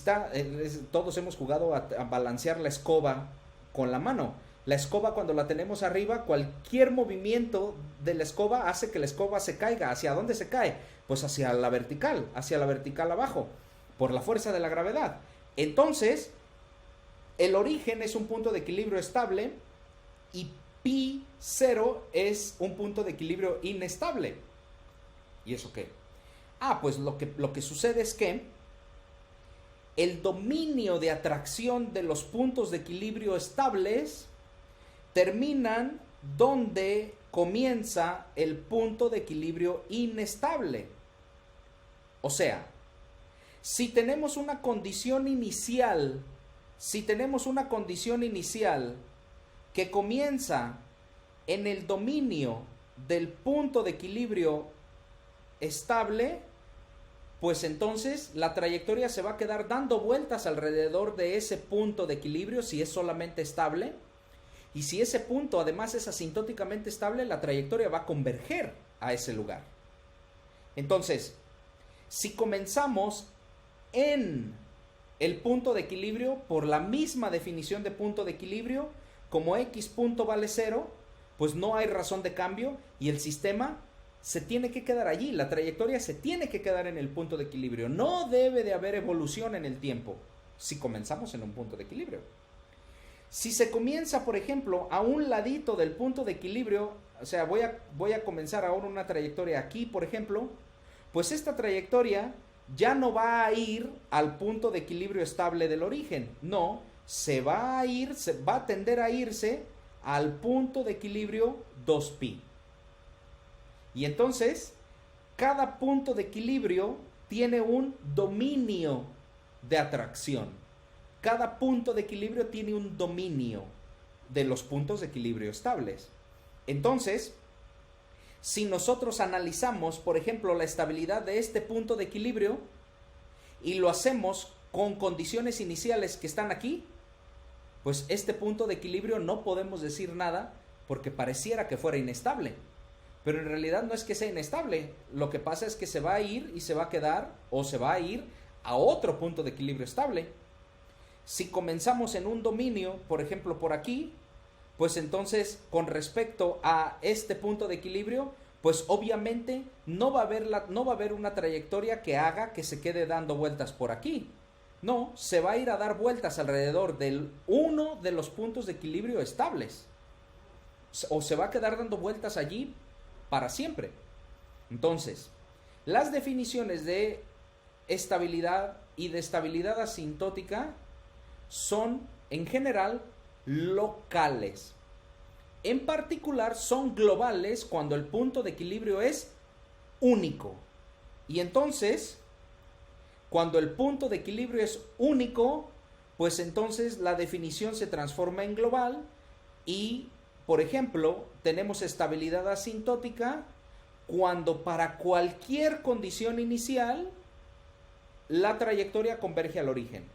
todos hemos jugado a balancear la escoba con la mano. La escoba, cuando la tenemos arriba, cualquier movimiento de la escoba hace que la escoba se caiga. ¿Hacia dónde se cae? Pues hacia la vertical abajo, por la fuerza de la gravedad. Entonces, el origen es un punto de equilibrio estable y pi 0 es un punto de equilibrio inestable. ¿Y eso qué? Pues lo que sucede es que el dominio de atracción de los puntos de equilibrio estables terminan donde comienza el punto de equilibrio inestable. O sea, si tenemos una condición inicial que comienza en el dominio del punto de equilibrio estable, pues entonces la trayectoria se va a quedar dando vueltas alrededor de ese punto de equilibrio si es solamente estable. Y si ese punto además es asintóticamente estable, la trayectoria va a converger a ese lugar. Entonces, si comenzamos en el punto de equilibrio por la misma definición de punto de equilibrio, como x punto vale 0, pues no hay razón de cambio y el sistema se tiene que quedar allí, la trayectoria se tiene que quedar en el punto de equilibrio. No debe de haber evolución en el tiempo si comenzamos en un punto de equilibrio. Si se comienza, por ejemplo, a un ladito del punto de equilibrio, o sea, voy a comenzar ahora una trayectoria aquí, por ejemplo, pues esta trayectoria ya no va a ir al punto de equilibrio estable del origen. No, se va a tender a irse al punto de equilibrio 2pi. Y entonces, cada punto de equilibrio tiene un dominio de atracción. Cada punto de equilibrio tiene un dominio de los puntos de equilibrio estables. Entonces, si nosotros analizamos, por ejemplo, la estabilidad de este punto de equilibrio y lo hacemos con condiciones iniciales que están aquí, pues este punto de equilibrio no podemos decir nada porque pareciera que fuera inestable. Pero en realidad no es que sea inestable. Lo que pasa es que se va a ir y se va a quedar o se va a ir a otro punto de equilibrio estable. Si comenzamos en un dominio, por ejemplo por aquí, pues entonces con respecto a este punto de equilibrio, pues obviamente no va a haber una trayectoria que haga que se quede dando vueltas por aquí. No, se va a ir a dar vueltas alrededor del uno de los puntos de equilibrio estables. O se va a quedar dando vueltas allí para siempre. Entonces, las definiciones de estabilidad y de estabilidad asintótica son en general locales. En particular son globales cuando el punto de equilibrio es único. Y entonces, cuando el punto de equilibrio es único, pues entonces la definición se transforma en global y, por ejemplo, tenemos estabilidad asintótica cuando para cualquier condición inicial la trayectoria converge al origen.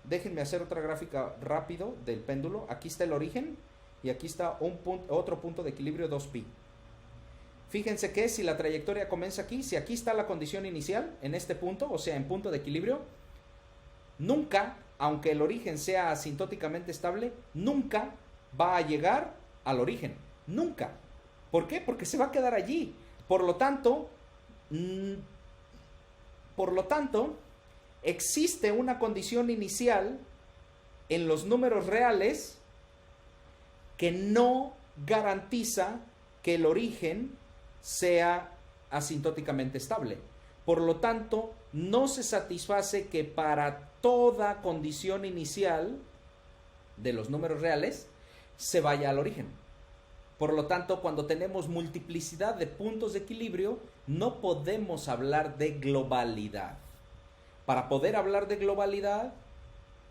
Déjenme hacer otra gráfica rápido del péndulo. Aquí está el origen y aquí está otro punto de equilibrio 2pi. Fíjense que si la trayectoria comienza aquí, si aquí está la condición inicial, en este punto, o sea, en punto de equilibrio, nunca, aunque el origen sea asintóticamente estable, nunca va a llegar al origen. Nunca. ¿Por qué? Porque se va a quedar allí. Por lo tanto, existe una condición inicial en los números reales que no garantiza que el origen sea asintóticamente estable. Por lo tanto, no se satisface que para toda condición inicial de los números reales se vaya al origen. Por lo tanto, cuando tenemos multiplicidad de puntos de equilibrio, no podemos hablar de globalidad. Para poder hablar de globalidad,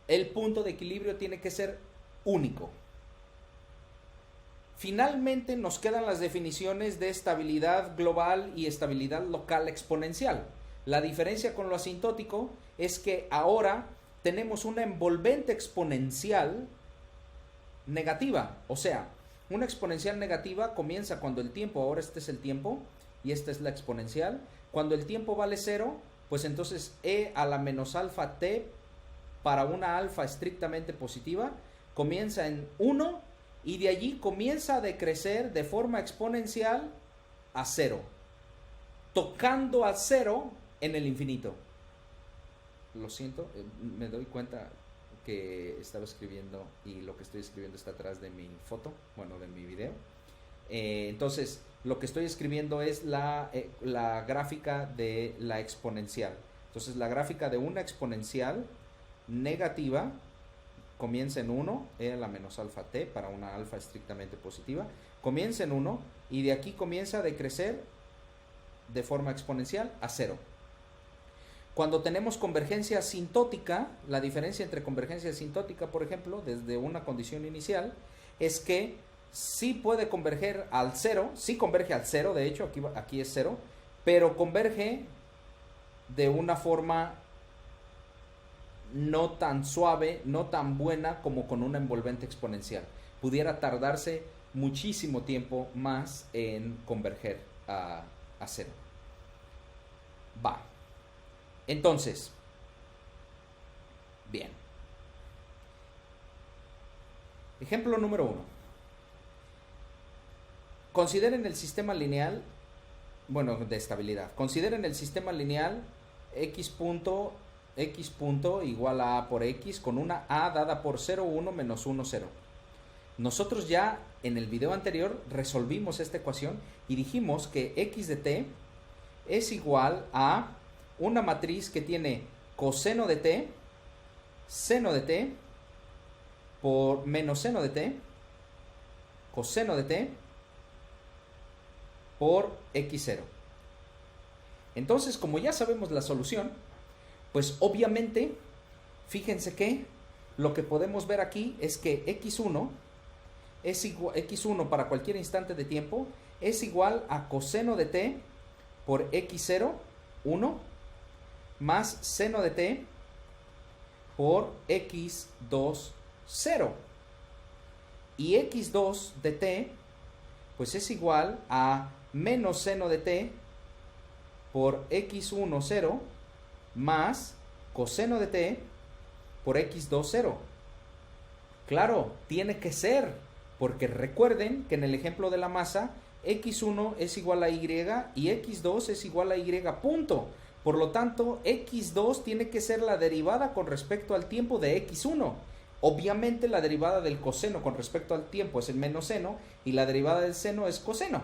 el punto de equilibrio tiene que ser único. Finalmente nos quedan las definiciones de estabilidad global y estabilidad local exponencial. La diferencia con lo asintótico es que ahora tenemos una envolvente exponencial negativa. O sea, una exponencial negativa comienza cuando el tiempo, ahora este es el tiempo y esta es la exponencial. Cuando el tiempo vale 0, pues entonces e a la menos alfa t para una alfa estrictamente positiva comienza en 1 y de allí comienza a decrecer de forma exponencial a 0, tocando a 0 en el infinito. Lo siento, me doy cuenta que estaba escribiendo y lo que estoy escribiendo está atrás de mi foto, bueno, de mi video. Entonces, lo que estoy escribiendo es la gráfica de la exponencial. Entonces, la gráfica de una exponencial negativa comienza en 1, e a la menos alfa t para una alfa estrictamente positiva, comienza en 1 y de aquí comienza a decrecer de forma exponencial a 0. Cuando tenemos convergencia asintótica, la diferencia entre convergencia asintótica, por ejemplo, desde una condición inicial, es que sí puede converger al 0, sí converge al 0, de hecho, aquí es 0, pero converge de una forma no tan suave, no tan buena como con una envolvente exponencial. Pudiera tardarse muchísimo tiempo más en converger a 0. Va. Entonces, bien. Ejemplo número 1. Consideren el sistema lineal, bueno, de estabilidad. Consideren el sistema lineal x punto igual a por x con una a dada por 0, 1 menos 1, 0. Nosotros ya en el video anterior resolvimos esta ecuación y dijimos que x de t es igual a una matriz que tiene coseno de t, seno de t, por menos seno de t, coseno de t, por x0. Entonces, como ya sabemos la solución, pues obviamente, fíjense que lo que podemos ver aquí es que x1 es igual, x1 para cualquier instante de tiempo es igual a coseno de t por x0, 1, más seno de t por x2, 0. Y x2 de t, pues es igual a menos seno de t por x1, 0, más coseno de t por x2, 0. Claro, tiene que ser, Porque recuerden que en el ejemplo de la masa, x1 es igual a y y x2 es igual a y punto. Por lo tanto, x2 tiene que ser la derivada con respecto al tiempo de x1. Obviamente la derivada del coseno con respecto al tiempo es el menos seno y la derivada del seno es coseno.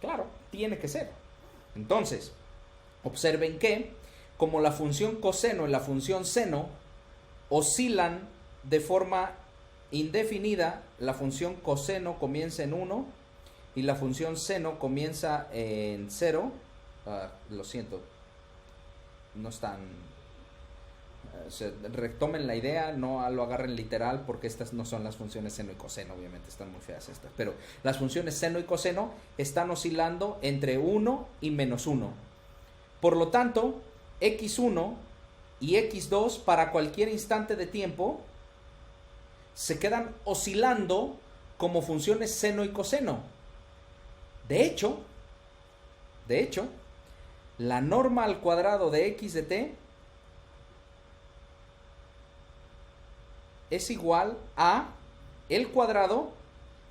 Claro, tiene que ser. Entonces, observen que como la función coseno y la función seno oscilan de forma indefinida, la función coseno comienza en 1 y la función seno comienza en 0. Lo siento, no están... retomen la idea, no lo agarren literal porque estas no son las funciones seno y coseno, obviamente están muy feas estas, pero las funciones seno y coseno están oscilando entre 1 y menos 1. Por lo tanto, x1 y x2 para cualquier instante de tiempo se quedan oscilando como funciones seno y coseno. De hecho, la norma al cuadrado de x de t es igual a el cuadrado,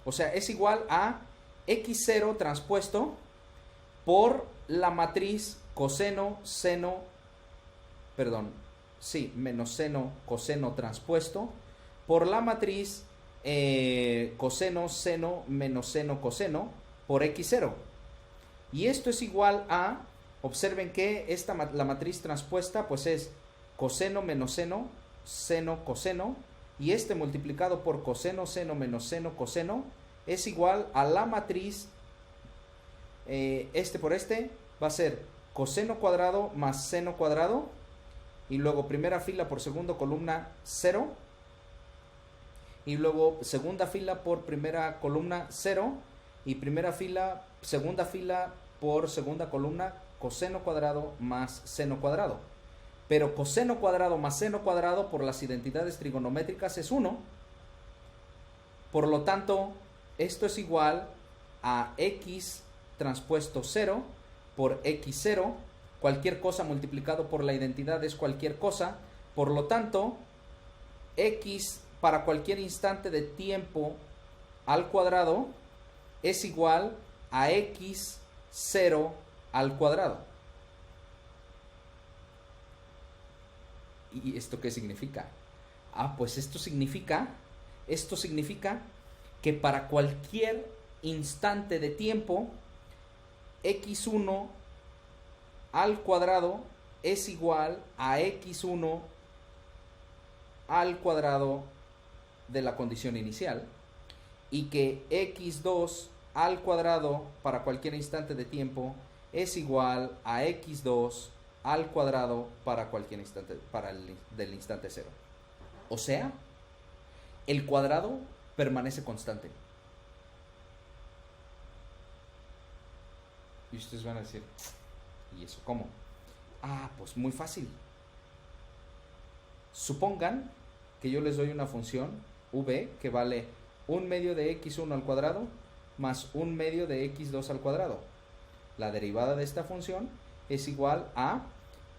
o sea, es igual a x0 transpuesto por la matriz coseno, seno, menos seno, coseno transpuesto por la matriz coseno, seno, menos seno, coseno por x0. Y esto es igual a, observen que la matriz transpuesta pues es coseno menos seno, seno, coseno, y este multiplicado por coseno, seno, menos seno, coseno, es igual a la matriz, este por este, va a ser coseno cuadrado más seno cuadrado, y luego primera fila por segunda columna 0, y luego segunda fila por primera columna 0, y primera fila, segunda fila por segunda columna coseno cuadrado más seno cuadrado. Pero coseno cuadrado más seno cuadrado por las identidades trigonométricas es 1. Por lo tanto, esto es igual a x transpuesto 0 por x0. Cualquier cosa multiplicado por la identidad es cualquier cosa. Por lo tanto, x para cualquier instante de tiempo al cuadrado es igual a x0 al cuadrado. ¿Y esto qué significa? Pues esto significa que para cualquier instante de tiempo, x1 al cuadrado es igual a x1 al cuadrado de la condición inicial, y que x2 al cuadrado para cualquier instante de tiempo es igual a x2 al cuadrado para cualquier instante, del instante 0. O sea, el cuadrado permanece constante. Y ustedes van a decir, ¿y eso cómo? Pues muy fácil. Supongan que yo les doy una función v que vale 1 medio de x1 al cuadrado más 1 medio de x2 al cuadrado. La derivada de esta función es igual a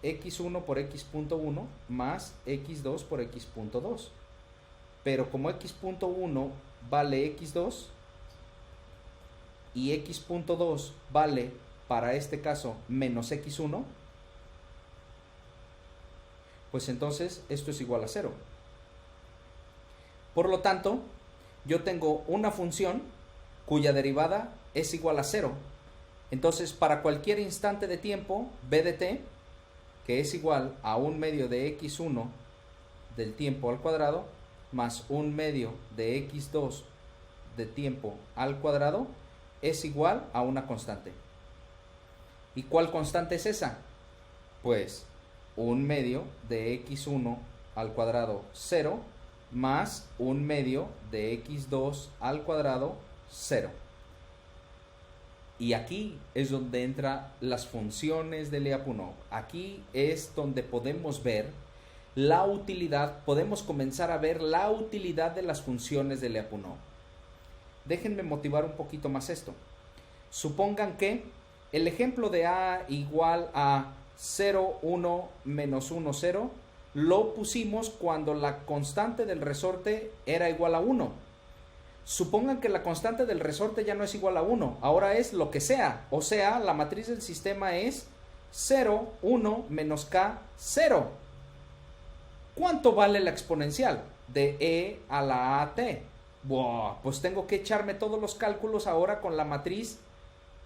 x1 por x.1 más x2 por x.2. Pero como x.1 vale x2 y x.2 vale, para este caso, menos x1, pues entonces esto es igual a 0. Por lo tanto, yo tengo una función cuya derivada es igual a 0. Entonces, para cualquier instante de tiempo, b de t, que es igual a 1 medio de x1 del tiempo al cuadrado, más 1 medio de x2 de tiempo al cuadrado, es igual a una constante. ¿Y cuál constante es esa? Pues 1 medio de x1 al cuadrado 0 más 1 medio de x2 al cuadrado 0. Y aquí es donde entran las funciones de Lyapunov. Aquí es donde podemos ver la utilidad, podemos comenzar a ver la utilidad de las funciones de Lyapunov. Déjenme motivar un poquito más esto. Supongan que el ejemplo de a igual a 0, 1, menos 1, 0, lo pusimos cuando la constante del resorte era igual a 1. Supongan que la constante del resorte ya no es igual a 1, ahora es lo que sea. O sea, la matriz del sistema es 0, 1 menos k, 0. ¿Cuánto vale la exponencial de e a la at? Buah, pues tengo que echarme todos los cálculos ahora con la matriz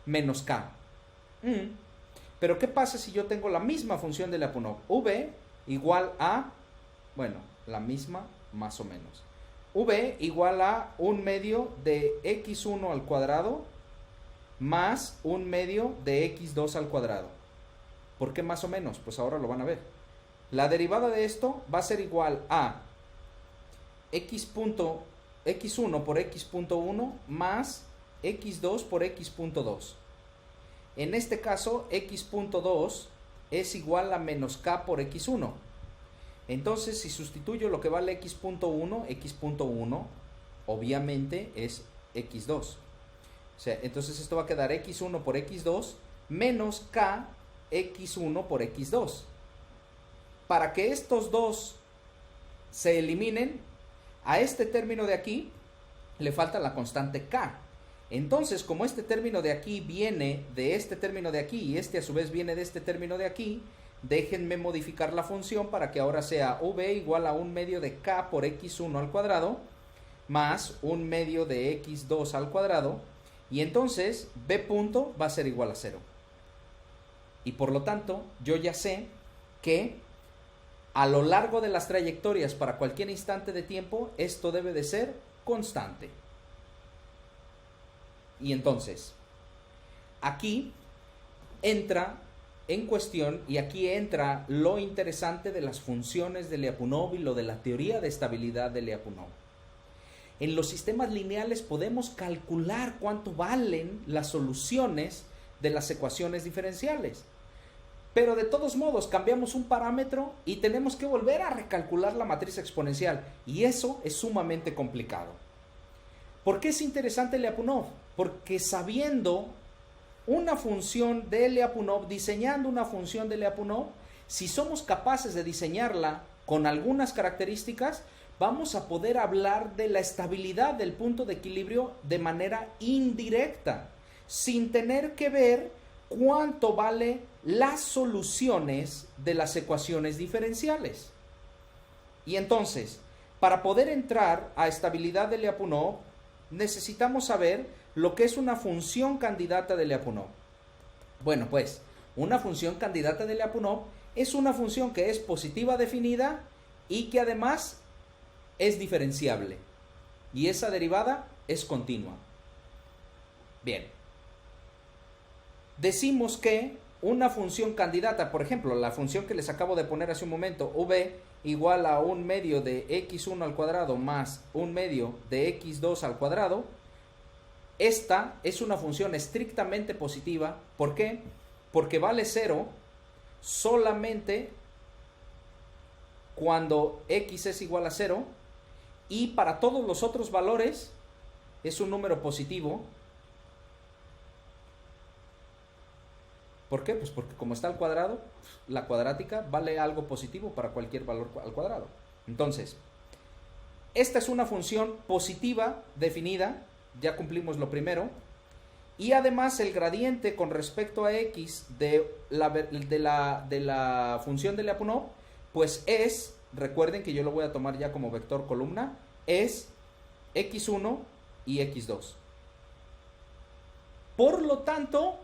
menos k. Pero ¿qué pasa si yo tengo la misma función de Lyapunov? V igual a, bueno, la misma más o menos. V igual a 1/2 de x1 al cuadrado más 1/2 de x2 al cuadrado. ¿Por qué más o menos? Pues ahora lo van a ver. La derivada de esto va a ser igual a x1 por x.1 más x2 por x.2. En este caso, x.2 es igual a menos k por x1. Entonces, si sustituyo lo que vale x.1 obviamente es x2. O sea, entonces esto va a quedar x1 por x2 menos k x1 por x2. Para que estos dos se eliminen, a este término de aquí le falta la constante k. Entonces, como este término de aquí viene de este término de aquí y este a su vez viene de este término de aquí, déjenme modificar la función para que ahora sea v igual a 1/2 de k por x1 al cuadrado más 1/2 de x2 al cuadrado, y entonces b punto va a ser igual a 0. Y por lo tanto, yo ya sé que a lo largo de las trayectorias para cualquier instante de tiempo, esto debe de ser constante. Y entonces, aquí entra en cuestión, y aquí entra lo interesante de las funciones de Lyapunov y lo de la teoría de estabilidad de Lyapunov. En los sistemas lineales podemos calcular cuánto valen las soluciones de las ecuaciones diferenciales. Pero de todos modos cambiamos un parámetro y tenemos que volver a recalcular la matriz exponencial. Y eso es sumamente complicado. ¿Por qué es interesante Lyapunov? Porque sabiendo una función de Lyapunov, diseñando una función de Lyapunov, si somos capaces de diseñarla con algunas características, vamos a poder hablar de la estabilidad del punto de equilibrio de manera indirecta, sin tener que ver cuánto vale las soluciones de las ecuaciones diferenciales. Y entonces, para poder entrar a estabilidad de Lyapunov, necesitamos saber lo que es una función candidata de Lyapunov. Bueno, pues, una función candidata de Lyapunov es una función que es positiva definida y que además es diferenciable. Y esa derivada es continua. Bien. Decimos que una función candidata, por ejemplo, la función que les acabo de poner hace un momento, v igual a 1/2 de x1 al cuadrado más 1/2 de x2 al cuadrado, esta es una función estrictamente positiva. ¿Por qué? Porque vale 0 solamente cuando x es igual a 0, y para todos los otros valores es un número positivo. ¿Por qué? Pues porque como está al cuadrado, la cuadrática vale algo positivo para cualquier valor al cuadrado. Entonces, esta es una función positiva definida, ya cumplimos lo primero, y además el gradiente con respecto a x de la función de Lyapunov, pues es, recuerden que yo lo voy a tomar ya como vector columna, es x1 y x2. Por lo tanto,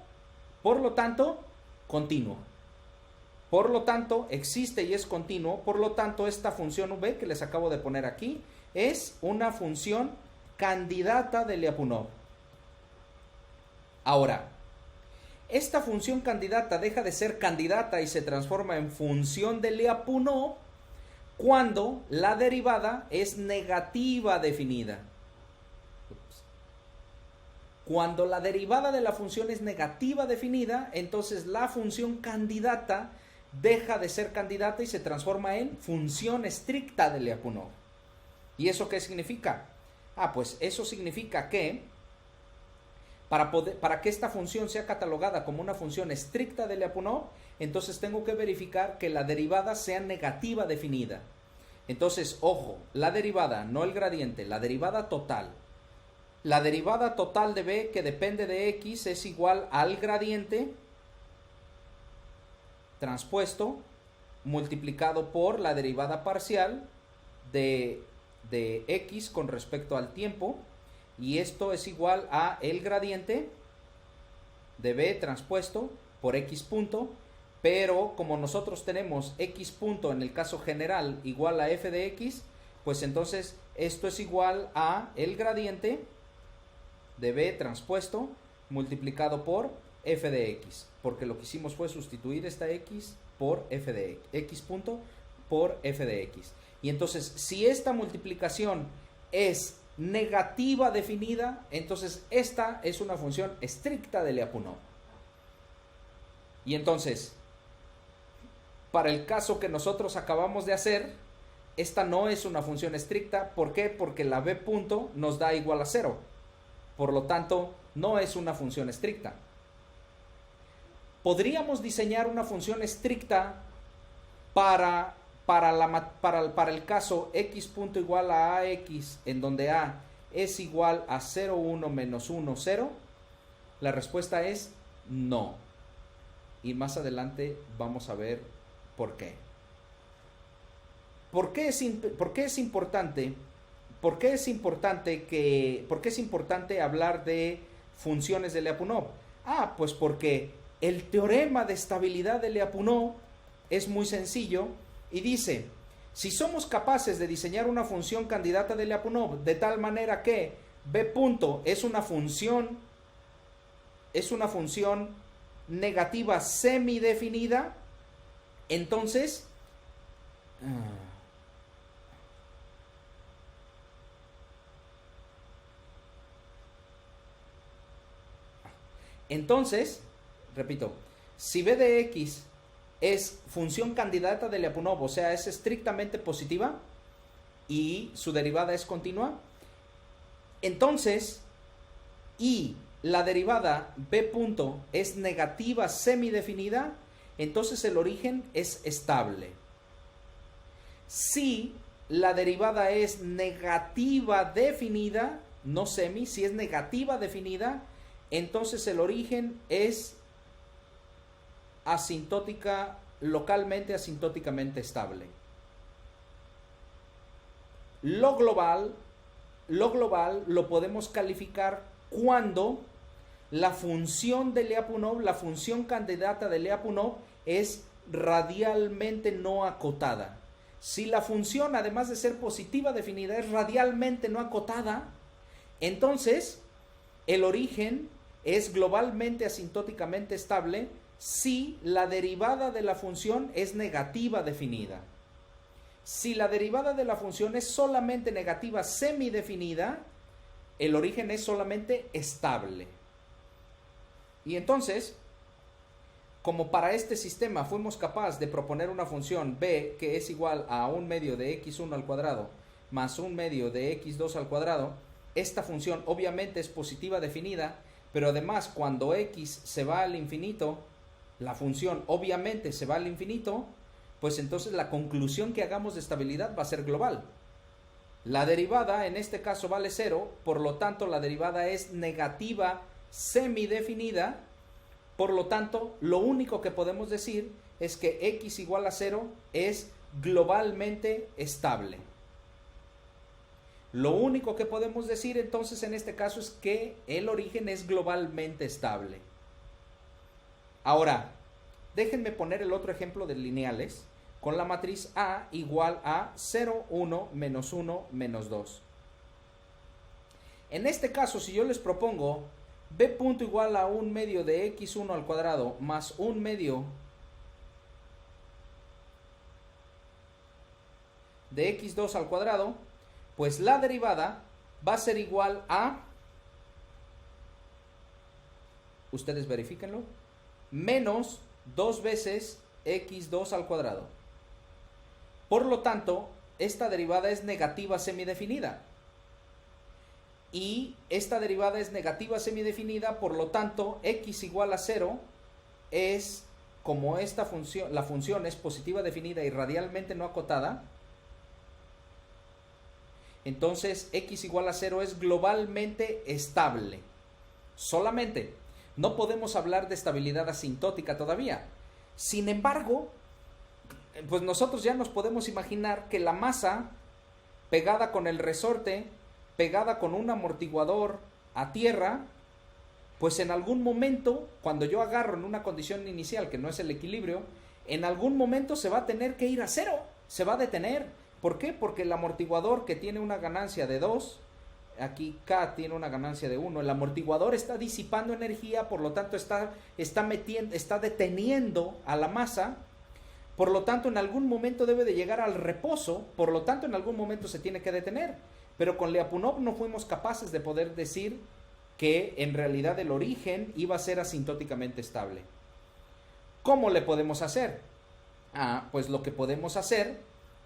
continuo. Por lo tanto, existe y es continuo. Por lo tanto, esta función v que les acabo de poner aquí es una función candidata de Lyapunov. Ahora, esta función candidata deja de ser candidata y se transforma en función de Lyapunov cuando la derivada es negativa definida. Cuando la derivada de la función es negativa definida, entonces la función candidata deja de ser candidata y se transforma en función estricta de Lyapunov. ¿Y eso qué significa? Pues eso significa que para que esta función sea catalogada como una función estricta de Lyapunov, entonces tengo que verificar que la derivada sea negativa definida. Entonces, ojo, la derivada, no el gradiente, la derivada total la derivada total de b que depende de x es igual al gradiente transpuesto multiplicado por la derivada parcial de x con respecto al tiempo, y esto es igual a el gradiente de b transpuesto por x punto, pero como nosotros tenemos x punto en el caso general igual a f de x, pues entonces esto es igual a el gradiente de b transpuesto multiplicado por f de x, porque lo que hicimos fue sustituir esta x por f de x punto por f de x. Y entonces, si esta multiplicación es negativa definida, entonces esta es una función estricta de Lyapunov. Y entonces, para el caso que nosotros acabamos de hacer, esta no es una función estricta. ¿Por qué? Porque la b punto nos da igual a 0. Por lo tanto, no es una función estricta. Podríamos diseñar una función estricta para el caso x punto igual a ax, en donde a es igual a 0, 1 menos 1, 0. La respuesta es no. Y más adelante vamos a ver por qué. ¿Por qué es importante hablar de funciones de Lyapunov? Pues porque el teorema de estabilidad de Lyapunov es muy sencillo y dice: si somos capaces de diseñar una función candidata de Lyapunov de tal manera que b punto es una función negativa semidefinida, entonces repito, si b de x es función candidata de Lyapunov, o sea, es estrictamente positiva y su derivada es continua, entonces, y la derivada b punto es negativa semidefinida, entonces el origen es estable. Si la derivada es negativa definida, no semi, si es negativa definida, entonces el origen es localmente asintóticamente estable. Lo global lo podemos calificar cuando la función de Lyapunov, la función candidata de Lyapunov, es radialmente no acotada. Si la función, además de ser positiva definida, es radialmente no acotada, entonces el origen es globalmente asintóticamente estable si la derivada de la función es negativa definida. Si la derivada de la función es solamente negativa semidefinida, el origen es solamente estable. Y entonces, como para este sistema fuimos capaces de proponer una función b que es igual a 1 medio de x1 al cuadrado más 1 medio de x2 al cuadrado, esta función obviamente es positiva definida, pero además cuando x se va al infinito, la función obviamente se va al infinito, pues entonces la conclusión que hagamos de estabilidad va a ser global. La derivada en este caso vale 0, por lo tanto la derivada es negativa semidefinida, por lo tanto lo único que podemos decir es que x igual a 0 es globalmente estable. Lo único que podemos decir entonces en este caso es que el origen es globalmente estable. Ahora, déjenme poner el otro ejemplo de lineales con la matriz A igual a 0, 1, menos 1, menos 2. En este caso, si yo les propongo b punto igual a 1 medio de x1 al cuadrado más 1 medio de x2 al cuadrado, pues la derivada va a ser igual a, ustedes verifíquenlo, menos 2 veces x2 al cuadrado. Por lo tanto, esta derivada es negativa semidefinida. Y esta derivada es negativa semidefinida, por lo tanto, x igual a 0 es, como esta función, la función es positiva definida y radialmente no acotada, Entonces x igual a 0 es globalmente estable. Solamente. No podemos hablar de estabilidad asintótica todavía. Sin embargo, pues nosotros ya nos podemos imaginar que la masa pegada con el resorte, pegada con un amortiguador a tierra, pues en algún momento, cuando yo agarro en una condición inicial que no es el equilibrio, en algún momento se va a tener que ir a cero, se va a detener. ¿Por qué? Porque el amortiguador, que tiene una ganancia de 2, aquí K tiene una ganancia de 1, el amortiguador está disipando energía, por lo tanto está deteniendo a la masa, por lo tanto en algún momento debe de llegar al reposo, por lo tanto en algún momento se tiene que detener. Pero con Lyapunov no fuimos capaces de poder decir que en realidad el origen iba a ser asintóticamente estable. ¿Cómo le podemos hacer? Pues lo que podemos hacer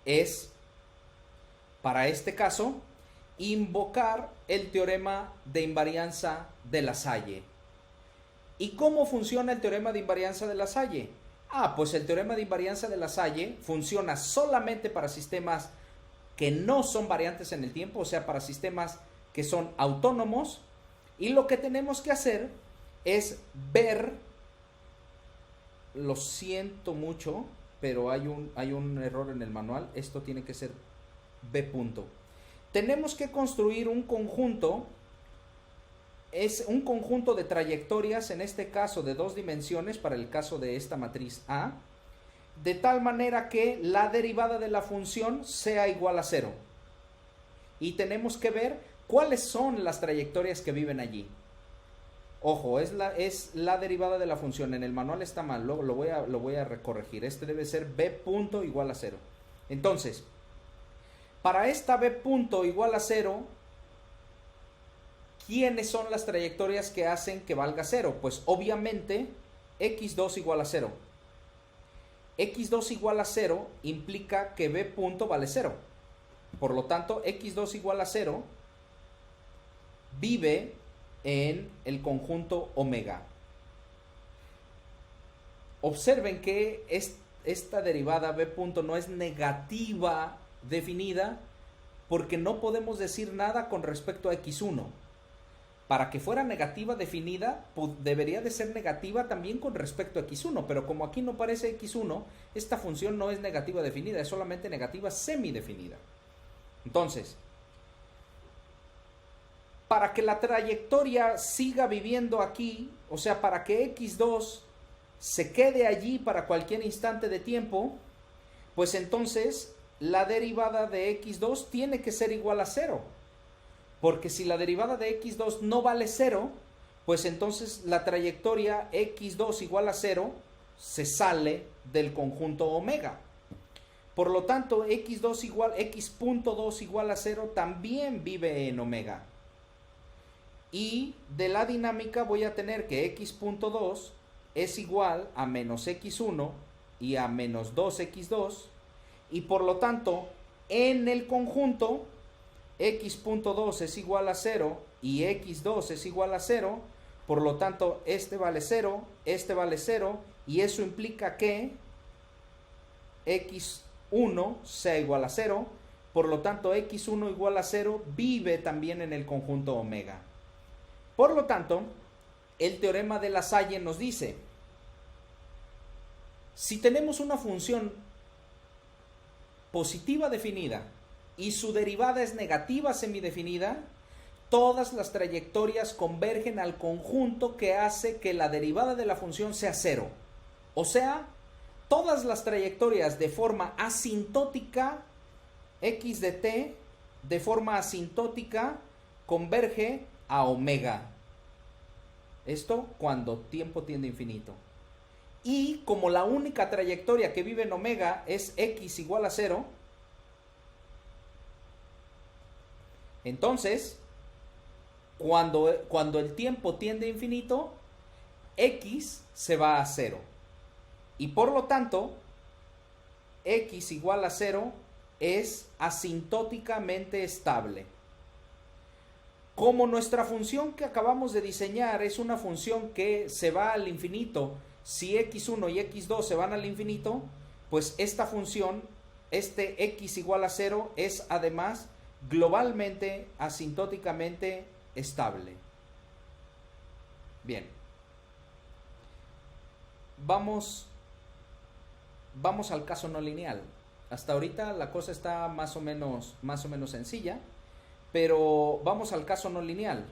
es, para este caso, invocar el teorema de invarianza de Lasalle. ¿Y cómo funciona el teorema de invarianza de Lasalle? Pues el teorema de invarianza de Lasalle funciona solamente para sistemas que no son variantes en el tiempo, o sea, para sistemas que son autónomos, y lo que tenemos que hacer es ver, lo siento mucho, pero hay un error en el manual, esto tiene que ser B punto. Tenemos que construir un conjunto, es un conjunto de trayectorias, en este caso de 2 dimensiones, para el caso de esta matriz A, de tal manera que la derivada de la función sea igual a 0. Y tenemos que ver cuáles son las trayectorias que viven allí. Ojo, es la derivada de la función. En el manual está mal, lo voy a recorregir. Este debe ser B punto igual a 0. Entonces, para esta B punto igual a 0, ¿quiénes son las trayectorias que hacen que valga 0? Pues obviamente x2 igual a 0. x2 igual a 0 implica que B punto vale 0. Por lo tanto, x2 igual a 0 vive en el conjunto omega. Observen que esta derivada B punto no es negativa definida, porque no podemos decir nada con respecto a x1. Para que fuera negativa definida, debería de ser negativa también con respecto a x1, pero como aquí no parece x1, esta función no es negativa definida, es solamente negativa semidefinida. Entonces, para que la trayectoria siga viviendo aquí, o sea, para que x2 se quede allí para cualquier instante de tiempo, pues entonces la derivada de x2 tiene que ser igual a 0. Porque si la derivada de x2 no vale 0, pues entonces la trayectoria x2 igual a 0 se sale del conjunto omega. Por lo tanto, x2 igual a 0 también vive en omega. Y de la dinámica voy a tener que x.2 es igual a menos x1 y a menos 2x2. Y por lo tanto, en el conjunto, x.2 es igual a 0 y x2 es igual a 0. Por lo tanto, este vale 0, este vale 0. Y eso implica que x1 sea igual a 0. Por lo tanto, x1 igual a 0 vive también en el conjunto omega. Por lo tanto, el teorema de Lasalle nos dice, si tenemos una función positiva definida y su derivada es negativa semidefinida, todas las trayectorias convergen al conjunto que hace que la derivada de la función sea 0. O sea, todas las trayectorias de forma asintótica, x de t, de forma asintótica, converge a omega. Esto cuando tiempo tiende a infinito. Y como la única trayectoria que vive en omega es x igual a 0, entonces, cuando el tiempo tiende a infinito, x se va a 0. Y por lo tanto, x igual a 0 es asintóticamente estable. Como nuestra función que acabamos de diseñar es una función que se va al infinito, si x1 y x2 se van al infinito, pues esta función, este x igual a 0, es además globalmente, asintóticamente estable. Bien. Vamos al caso no lineal. Hasta ahorita la cosa está más o menos sencilla, pero vamos al caso no lineal.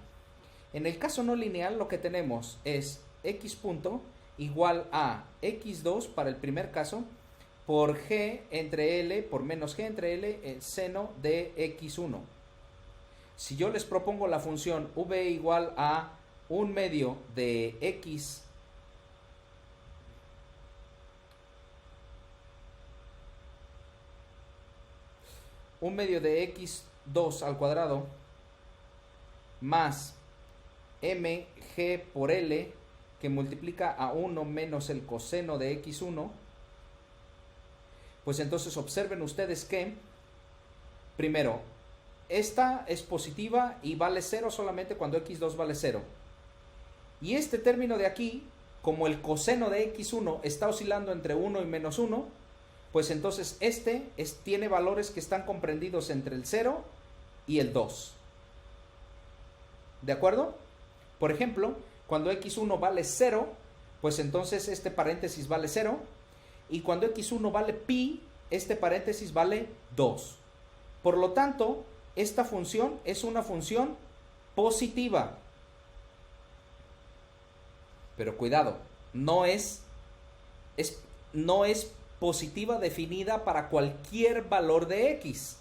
En el caso no lineal lo que tenemos es x punto igual a x2 para el primer caso por g entre L, por menos g entre L, seno de x1. Si yo les propongo la función v igual a 1 medio de x x2 al cuadrado más mg por L que multiplica a 1 menos el coseno de x1, pues entonces observen ustedes que, primero, esta es positiva y vale 0 solamente cuando x2 vale 0. Y este término de aquí, como el coseno de x1 está oscilando entre 1 y menos 1, pues entonces tiene valores que están comprendidos entre el 0 y el 2. ¿De acuerdo? Por ejemplo, cuando x1 vale 0, pues entonces este paréntesis vale 0. Y cuando x1 vale pi, este paréntesis vale 2. Por lo tanto, esta función es una función positiva. Pero cuidado, no es positiva definida para cualquier valor de x.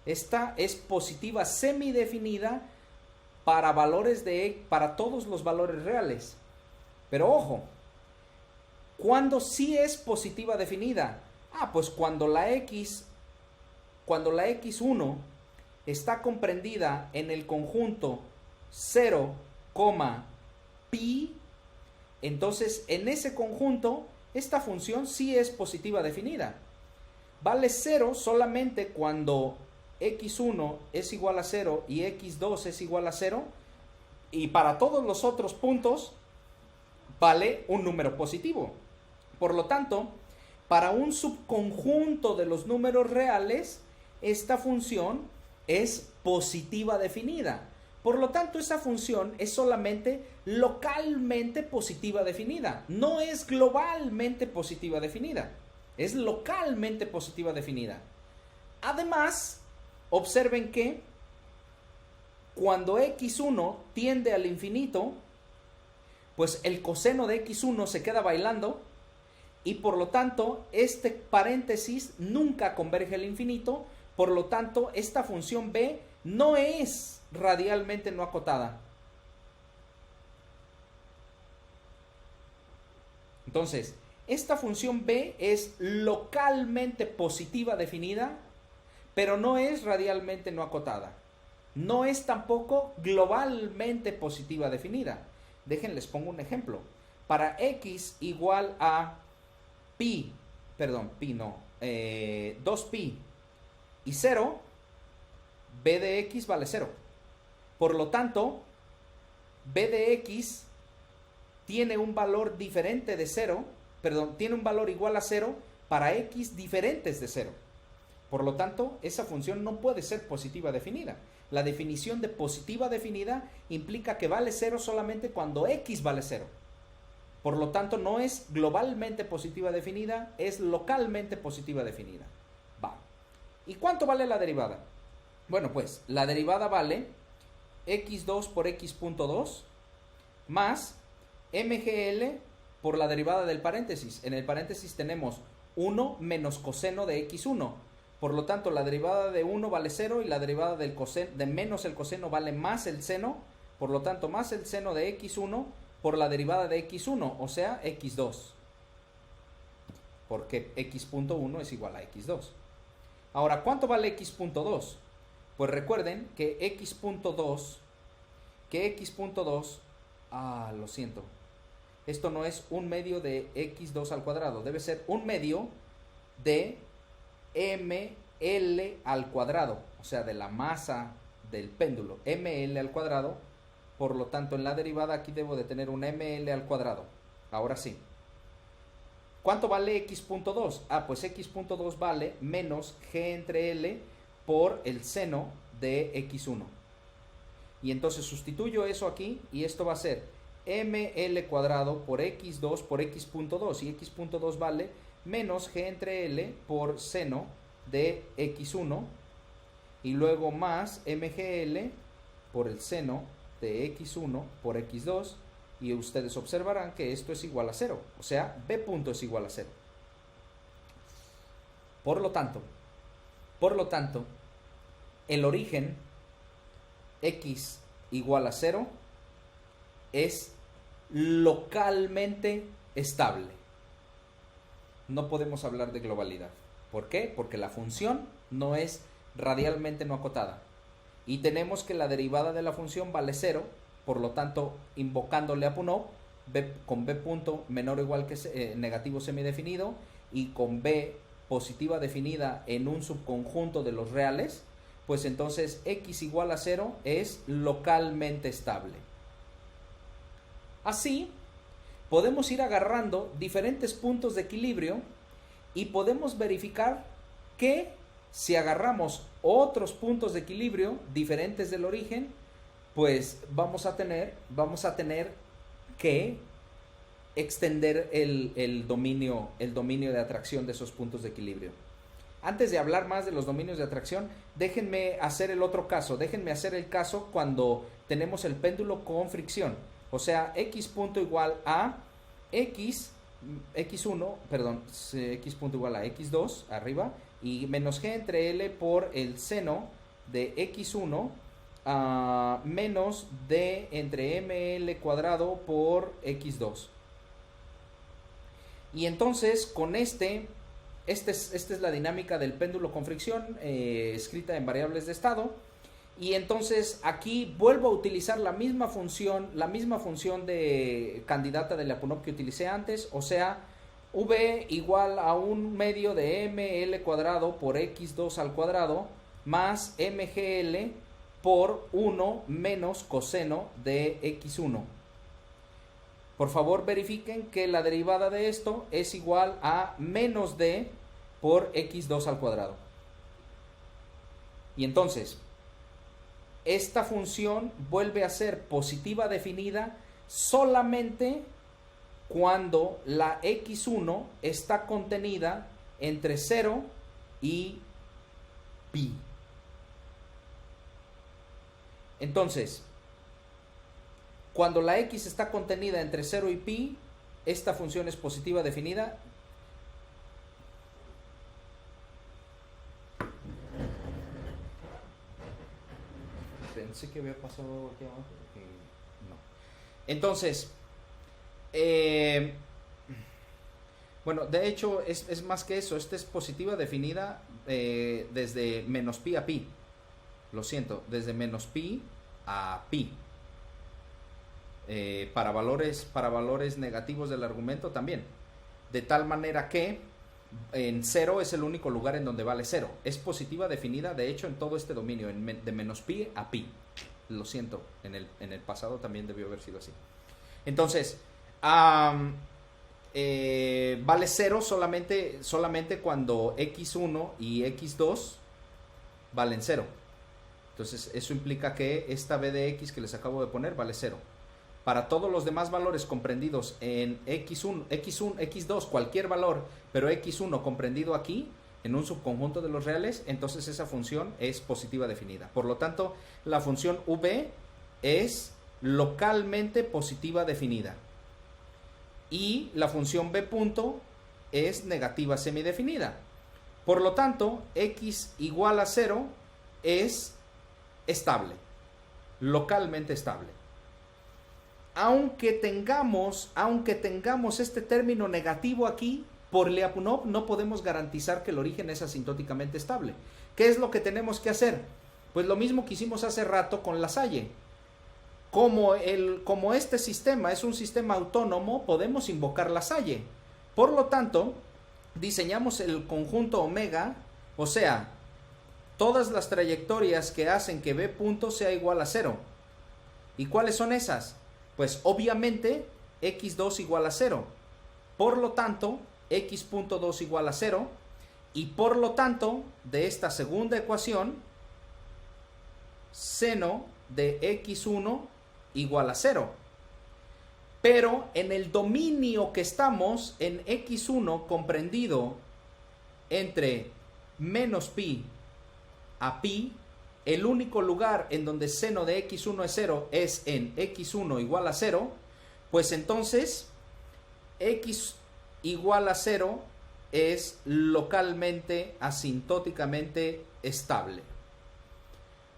Esta es positiva semidefinida para para todos los valores reales. Pero ojo, ¿cuándo sí es positiva definida? Pues cuando la x1 está comprendida en el conjunto 0, pi, entonces en ese conjunto esta función sí es positiva definida. Vale 0 solamente cuando x1 es igual a 0 y x2 es igual a 0, y para todos los otros puntos vale un número positivo. Por lo tanto, para un subconjunto de los números reales, esta función es positiva definida. Por lo tanto, esa función es solamente localmente positiva definida. No es globalmente positiva definida. Es localmente positiva definida. Además, observen que cuando x1 tiende al infinito, pues el coseno de x1 se queda bailando y por lo tanto este paréntesis nunca converge al infinito. Por lo tanto, esta función b no es radialmente no acotada. Entonces, esta función b es localmente positiva definida, pero no es radialmente no acotada. No es tampoco globalmente positiva definida. Déjenles pongo un ejemplo. Para x igual a 2pi y 0, b de x vale 0. Por lo tanto, b de x tiene un valor diferente de 0, tiene un valor igual a 0 para x diferentes de 0. Por lo tanto, esa función no puede ser positiva definida. La definición de positiva definida implica que vale 0 solamente cuando x vale 0. Por lo tanto, no es globalmente positiva definida, es localmente positiva definida. Va. ¿Y cuánto vale la derivada? Bueno, pues la derivada vale x2 por x.2 más mgl por la derivada del paréntesis. En el paréntesis tenemos 1 menos coseno de x1. Por lo tanto, la derivada de 1 vale 0 y la derivada del coseno, de menos el coseno vale más el seno. Por lo tanto, más el seno de x1 por la derivada de x1, o sea, x2. Porque x.1 es igual a x2. Ahora, ¿cuánto vale x.2? Pues recuerden que x.2, lo siento. Esto no es 1 medio de x2 al cuadrado. Debe ser 1 medio de ml al cuadrado, o sea, de la masa del péndulo, ml al cuadrado. Por lo tanto, en la derivada aquí debo de tener un ml al cuadrado. Ahora sí. ¿Cuánto vale x.2? Pues x.2 vale menos g entre L por el seno de x1. Y entonces sustituyo eso aquí y esto va a ser ml cuadrado por x2 por x.2, y x.2 vale menos g entre l por seno de x1, y luego más mgl por el seno de x1 por x2, y ustedes observarán que esto es igual a 0, o sea, b punto es igual a 0. Por lo tanto, el origen x igual a 0 es localmente estable. No podemos hablar de globalidad. ¿Por qué? Porque la función no es radialmente no acotada. Y tenemos que la derivada de la función vale 0. Por lo tanto, invocando Lyapunov, con b punto menor o igual que negativo semidefinido y con b positiva definida en un subconjunto de los reales, pues entonces x igual a 0 es localmente estable. Así, podemos ir agarrando diferentes puntos de equilibrio y podemos verificar que si agarramos otros puntos de equilibrio diferentes del origen, pues vamos a tener que extender el dominio de atracción de esos puntos de equilibrio. Antes de hablar más de los dominios de atracción, déjenme hacer el otro caso. Déjenme hacer el caso cuando tenemos el péndulo con fricción. O sea, x punto igual a x punto igual a x2 arriba y menos g entre l por el seno de x1 menos d entre ml cuadrado por x2. Y entonces con esta es la dinámica del péndulo con fricción escrita en variables de estado. Y entonces aquí vuelvo a utilizar la misma función de candidata de Lyapunov que utilicé antes, o sea, v igual a un medio de ml cuadrado por x2 al cuadrado más mgl por 1 menos coseno de x1. Por favor verifiquen que la derivada de esto es igual a menos d por x2 al cuadrado. Y entonces, esta función vuelve a ser positiva definida solamente cuando la x1 está contenida entre 0 y pi. Entonces, cuando la x está contenida entre 0 y pi, esta función es positiva definida. Pensé que había pasado aquí abajo. No. Entonces, bueno, de hecho es más que eso. Esta es positiva definida desde menos pi a pi. Lo siento, desde menos pi a pi. Para valores negativos del argumento también. De tal manera que en 0 es el único lugar en donde vale 0. Es positiva definida, de hecho, en todo este dominio, de menos pi a pi. Lo siento, en el pasado también debió haber sido así. Entonces, vale 0 solamente cuando x1 y x2 valen 0. Entonces, eso implica que esta b de x que les acabo de poner vale 0. Para todos los demás valores comprendidos en x1, x2, cualquier valor, pero x1 comprendido aquí, en un subconjunto de los reales, entonces esa función es positiva definida. Por lo tanto, la función v es localmente positiva definida. Y la función b punto es negativa semidefinida. Por lo tanto, x igual a 0 es estable, localmente estable. Aunque tengamos este término negativo aquí, por Lyapunov no podemos garantizar que el origen es asintóticamente estable. ¿Qué es lo que tenemos que hacer? Pues lo mismo que hicimos hace rato con Lasalle. Como este sistema es un sistema autónomo, podemos invocar Lasalle. Por lo tanto, diseñamos el conjunto omega, o sea, todas las trayectorias que hacen que b punto sea igual a 0. ¿Y cuáles son esas? Pues obviamente x2 igual a 0. Por lo tanto, x.2 igual a 0. Y por lo tanto, de esta segunda ecuación, seno de x1 igual a 0. Pero en el dominio que estamos, en x1 comprendido entre menos pi a pi, el único lugar en donde seno de x1 es 0 es en x1 igual a 0, pues entonces x igual a 0 es localmente asintóticamente estable.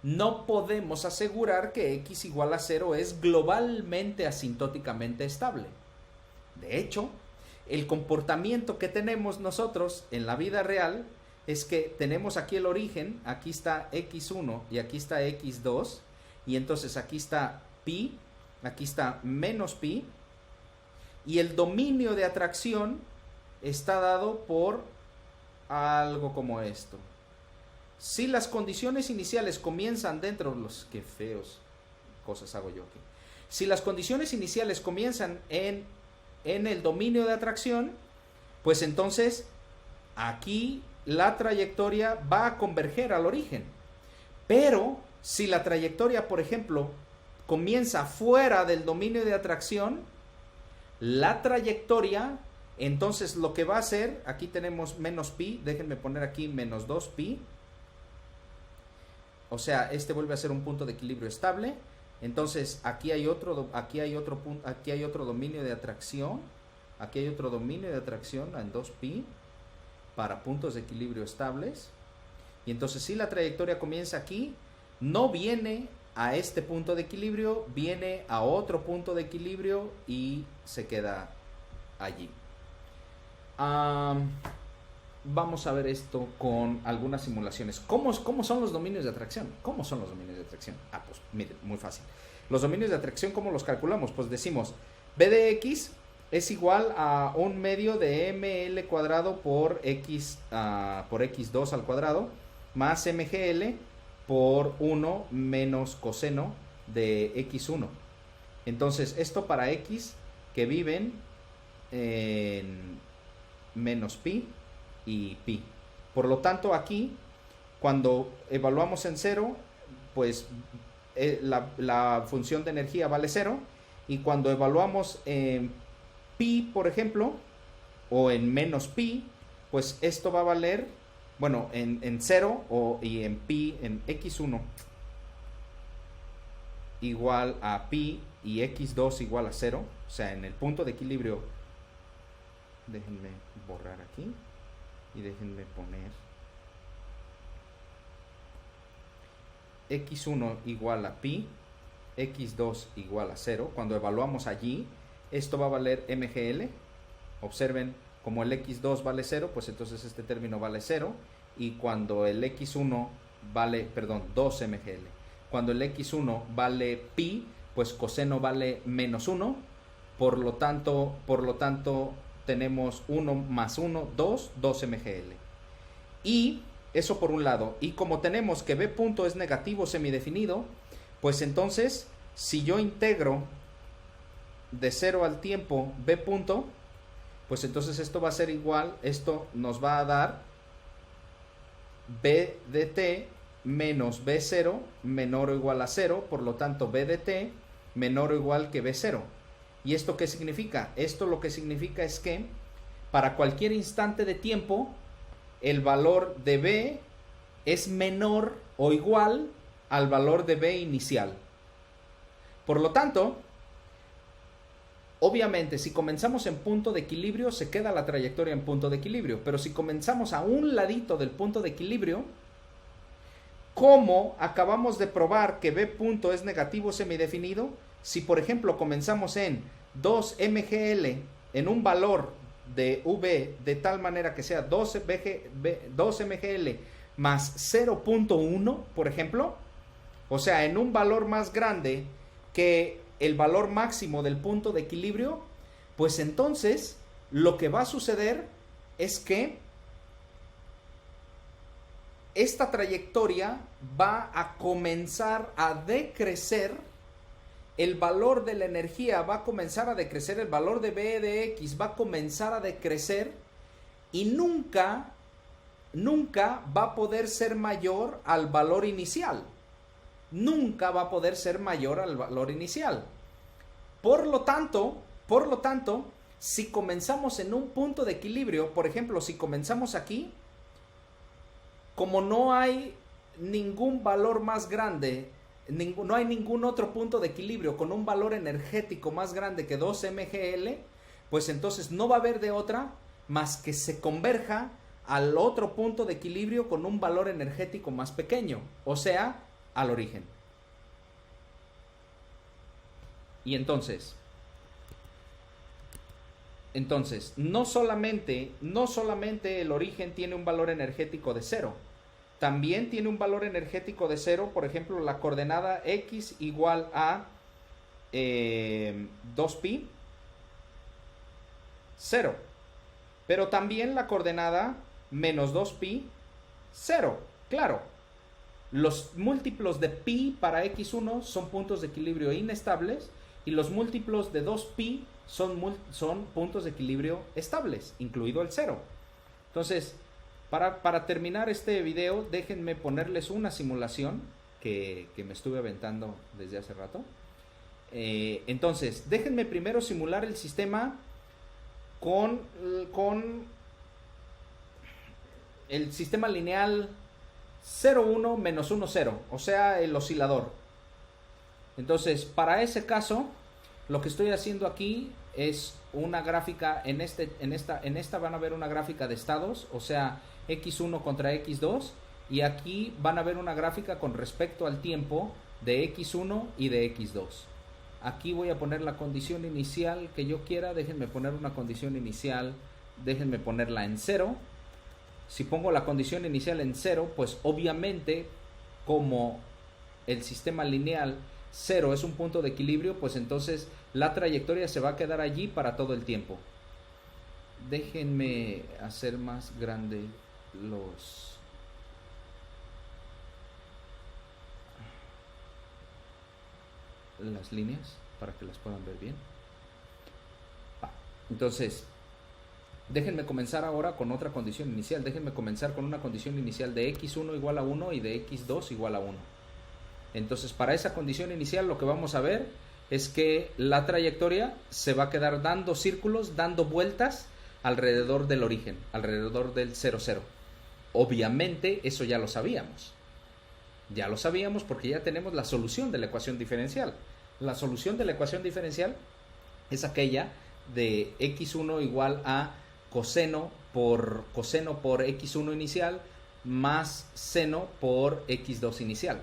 No podemos asegurar que x igual a 0 es globalmente asintóticamente estable. De hecho, el comportamiento que tenemos nosotros en la vida real es que tenemos aquí el origen, aquí está x1 y aquí está x2, y entonces aquí está pi, aquí está menos pi, y el dominio de atracción está dado por algo como esto. Si las condiciones iniciales comienzan dentro de los... Qué feos cosas hago yo aquí. Si las condiciones iniciales comienzan en el dominio de atracción, pues entonces aquí la trayectoria va a converger al origen. Pero si la trayectoria, por ejemplo, comienza fuera del dominio de atracción, la trayectoria, entonces lo que va a hacer, aquí tenemos menos pi, déjenme poner aquí menos 2 pi. O sea, este vuelve a ser un punto de equilibrio estable. Entonces, aquí hay otro dominio de atracción. Aquí hay otro dominio de atracción en 2pi para puntos de equilibrio estables. Y entonces, si la trayectoria comienza aquí, no viene a este punto de equilibrio, viene a otro punto de equilibrio y se queda allí. Vamos a ver esto con algunas simulaciones. ¿Cómo son los dominios de atracción? ¿Cómo son los dominios de atracción? Pues miren, muy fácil. Los dominios de atracción, ¿cómo los calculamos? Pues decimos, b de x es igual a 1/2 de ml cuadrado por x2 al cuadrado, más mgl por 1 menos coseno de x1. Entonces, esto para x que viven en menos pi y pi. Por lo tanto, aquí, cuando evaluamos en 0, pues la función de energía vale 0. Y cuando evaluamos en pi, por ejemplo, o en menos pi, pues esto va a valer, bueno, en 0 y en pi, en x1 igual a pi y x2 igual a 0. O sea, en el punto de equilibrio, déjenme borrar aquí. Y déjenme poner x1 igual a pi, x2 igual a 0. Cuando evaluamos allí, esto va a valer mgl. Observen, como el x2 vale 0, pues entonces este término vale 0. Y cuando el x1 vale, 2 mgl. Cuando el x1 vale pi, pues coseno vale menos 1. Por lo tanto, tenemos 1 más 1, 2 mgl. Y eso por un lado. Y como tenemos que b punto es negativo semidefinido, pues entonces, si yo integro de 0 al tiempo b punto, pues entonces esto va a ser igual, esto nos va a dar b de t menos b0 menor o igual a 0, por lo tanto b de t menor o igual que b0. ¿Y esto qué significa? Esto lo que significa es que para cualquier instante de tiempo, el valor de b es menor o igual al valor de b inicial. Por lo tanto, obviamente, si comenzamos en punto de equilibrio, se queda la trayectoria en punto de equilibrio. Pero si comenzamos a un ladito del punto de equilibrio, como acabamos de probar que b punto es negativo semidefinido, si por ejemplo comenzamos en 2 mgl en un valor de v de tal manera que sea 2 mgl más 0.1, por ejemplo, o sea, en un valor más grande que el valor máximo del punto de equilibrio, pues entonces lo que va a suceder es que esta trayectoria va a comenzar a decrecer, el valor de la energía va a comenzar a decrecer, el valor de B de X va a comenzar a decrecer y nunca nunca va a poder ser mayor al valor inicial. Nunca va a poder ser mayor al valor inicial. Por lo tanto, si comenzamos en un punto de equilibrio, por ejemplo, si comenzamos aquí, como no hay ningún valor más grande, no hay ningún otro punto de equilibrio con un valor energético más grande que 2 mgl, pues entonces no va a haber de otra más que se converja al otro punto de equilibrio con un valor energético más pequeño, o sea, al origen. Y entonces no solamente el origen tiene un valor energético de 0, también tiene un valor energético de 0, por ejemplo, la coordenada x igual a 2pi, 0. Pero también la coordenada menos 2pi, 0. Claro, los múltiplos de pi para x1 son puntos de equilibrio inestables y los múltiplos de 2pi son puntos de equilibrio estables, incluido el 0. Entonces, para terminar este video, déjenme ponerles una simulación que me estuve aventando desde hace rato. Entonces, déjenme primero simular el sistema con el sistema lineal 0, 1, menos 1, 0, o sea, el oscilador. Entonces, para ese caso, lo que estoy haciendo aquí es una gráfica, en esta van a ver una gráfica de estados, o sea, x1 contra x2, y aquí van a ver una gráfica con respecto al tiempo de x1 y de x2. Aquí voy a poner la condición inicial que yo quiera. Déjenme poner una condición inicial, déjenme ponerla en 0. Si pongo la condición inicial en 0, pues obviamente como el sistema lineal 0 es un punto de equilibrio, pues entonces la trayectoria se va a quedar allí para todo el tiempo. Déjenme hacer más grande las líneas para que las puedan ver bien. Entonces, déjenme comenzar ahora con otra condición inicial. Déjenme comenzar con una condición inicial de x1 igual a 1 y de x2 igual a 1. Entonces, para esa condición inicial lo que vamos a ver es que la trayectoria se va a quedar dando círculos, dando vueltas alrededor del origen, alrededor del 0, 0. Obviamente eso ya lo sabíamos. Ya lo sabíamos porque ya tenemos la solución de la ecuación diferencial. La solución de la ecuación diferencial es aquella de x1 igual a coseno por x1 inicial más seno por x2 inicial.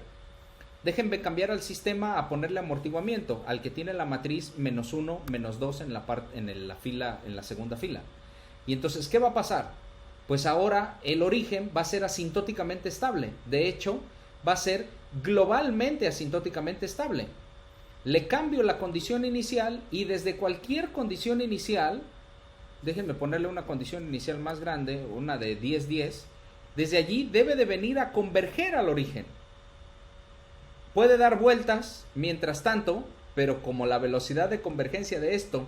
Déjenme cambiar al sistema a ponerle amortiguamiento, al que tiene la matriz menos 1, menos 2 en la segunda fila. Y entonces, ¿qué va a pasar? Pues ahora el origen va a ser asintóticamente estable. De hecho, va a ser globalmente asintóticamente estable. Le cambio la condición inicial y desde cualquier condición inicial, déjenme ponerle una condición inicial más grande, una de 10, 10, desde allí debe de venir a converger al origen. Puede dar vueltas mientras tanto, pero como la velocidad de convergencia de esto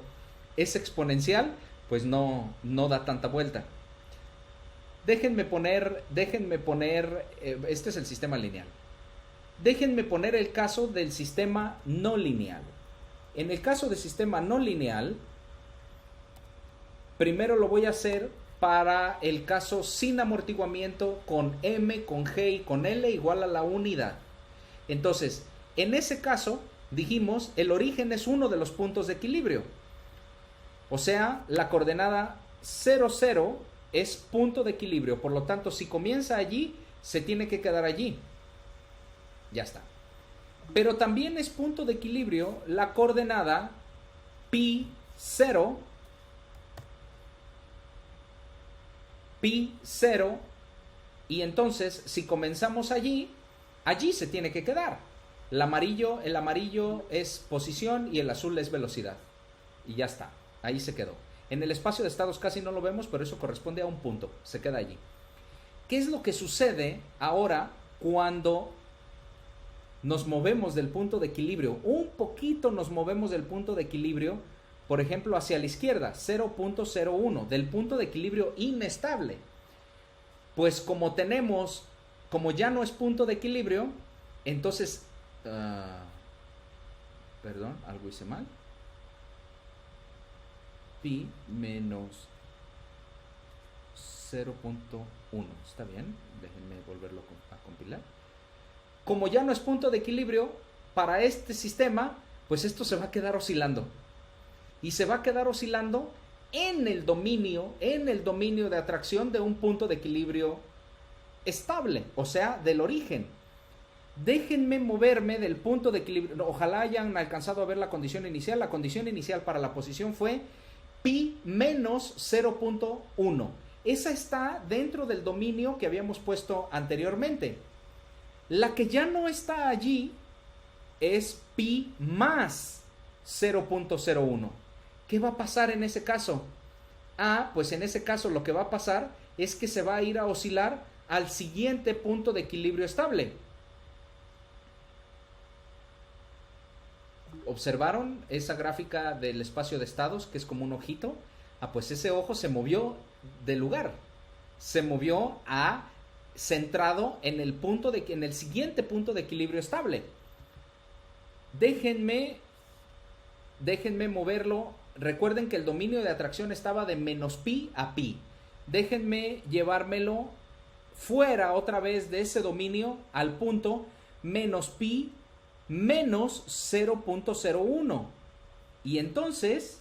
es exponencial, pues no da tanta vuelta. Déjenme poner, este es el sistema lineal. Déjenme poner el caso del sistema no lineal. En el caso del sistema no lineal, primero lo voy a hacer para el caso sin amortiguamiento con m, con g y con l igual a la unidad. Entonces, en ese caso, dijimos, el origen es uno de los puntos de equilibrio. O sea, la coordenada 0, 0 es punto de equilibrio. Por lo tanto, si comienza allí, se tiene que quedar allí. Ya está. Pero también es punto de equilibrio la coordenada pi 0, y entonces, si comenzamos allí se tiene que quedar. El amarillo es posición y el azul es velocidad. Y ya está, ahí se quedó. En el espacio de estados casi no lo vemos, pero eso corresponde a un punto, se queda allí. ¿Qué es lo que sucede ahora cuando nos movemos del punto de equilibrio? Un poquito nos movemos del punto de equilibrio, por ejemplo, hacia la izquierda, 0.01, del punto de equilibrio inestable. Pues como ya no es punto de equilibrio, entonces, perdón, algo hice mal. Pi menos 0.1, está bien, déjenme volverlo a compilar. Como ya no es punto de equilibrio para este sistema, pues esto se va a quedar oscilando. Y se va a quedar oscilando en el dominio de atracción de un punto de equilibrio estable, o sea, del origen. Déjenme moverme del punto de equilibrio. Ojalá hayan alcanzado a ver la condición inicial. La condición inicial para la posición fue pi menos 0.1. Esa está dentro del dominio que habíamos puesto anteriormente. La que ya no está allí es pi más 0.01. ¿Qué va a pasar en ese caso? Pues en ese caso lo que va a pasar es que se va a ir a oscilar al siguiente punto de equilibrio estable. ¿Observaron esa gráfica del espacio de estados que es como un ojito? Pues ese ojo se movió de lugar. Se movió centrado en el siguiente punto de equilibrio estable. Déjenme moverlo. Recuerden que el dominio de atracción estaba de menos pi a pi. Déjenme llevármelo fuera otra vez de ese dominio al punto menos pi menos 0.01. Y entonces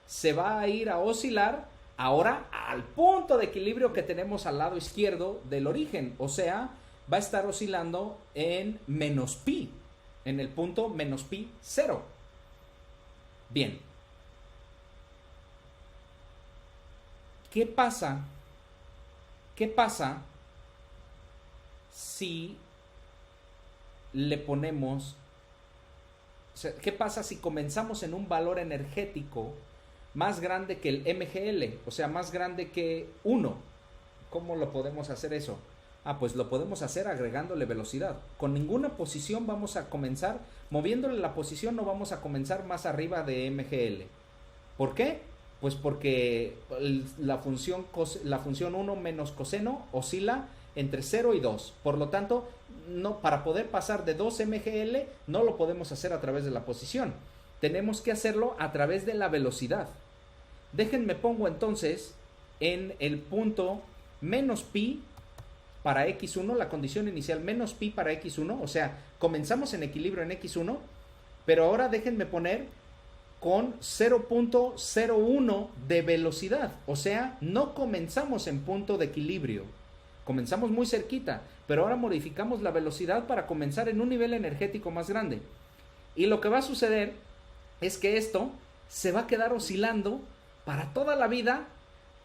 se va a ir a oscilar ahora al punto de equilibrio que tenemos al lado izquierdo del origen. O sea, va a estar oscilando en menos pi, en el punto menos pi 0. Bien. ¿Qué pasa? ¿Qué pasa si le ponemos... O sea, ¿qué pasa si comenzamos en un valor energético más grande que el MGL? O sea, más grande que 1. ¿Cómo lo podemos hacer eso? Pues lo podemos hacer agregándole velocidad. Con ninguna posición vamos a comenzar, moviéndole la posición no vamos a comenzar más arriba de MGL. ¿Por qué? Pues porque la función 1 menos coseno oscila entre 0 y 2. Por lo tanto, para poder pasar de 2 MGL no lo podemos hacer a través de la posición. Tenemos que hacerlo a través de la velocidad. Déjenme pongo entonces en el punto menos pi para x1, la condición inicial menos pi para x1, o sea, comenzamos en equilibrio en x1, pero ahora déjenme poner con 0.01 de velocidad, o sea, no comenzamos en punto de equilibrio, comenzamos muy cerquita, pero ahora modificamos la velocidad para comenzar en un nivel energético más grande. Y lo que va a suceder es que esto se va a quedar oscilando para toda la vida,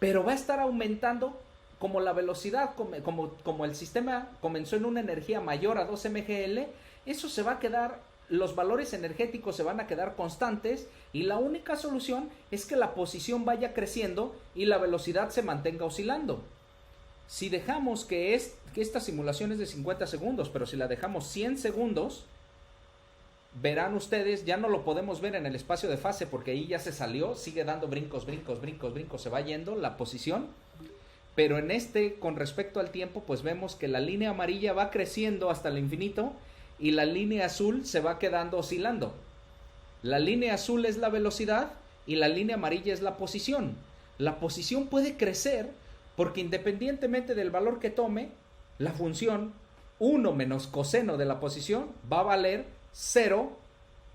pero va a estar aumentando como la velocidad, como el sistema comenzó en una energía mayor a 2 MGL, eso se va a quedar, los valores energéticos se van a quedar constantes y la única solución es que la posición vaya creciendo y la velocidad se mantenga oscilando. Si dejamos que esta simulación es de 50 segundos, pero si la dejamos 100 segundos, verán ustedes, ya no lo podemos ver en el espacio de fase porque ahí ya se salió, sigue dando brincos, se va yendo la posición. Pero en con respecto al tiempo, pues vemos que la línea amarilla va creciendo hasta el infinito y la línea azul se va quedando oscilando. La línea azul es la velocidad y la línea amarilla es la posición. La posición puede crecer porque independientemente del valor que tome, la función 1 menos coseno de la posición va a valer 0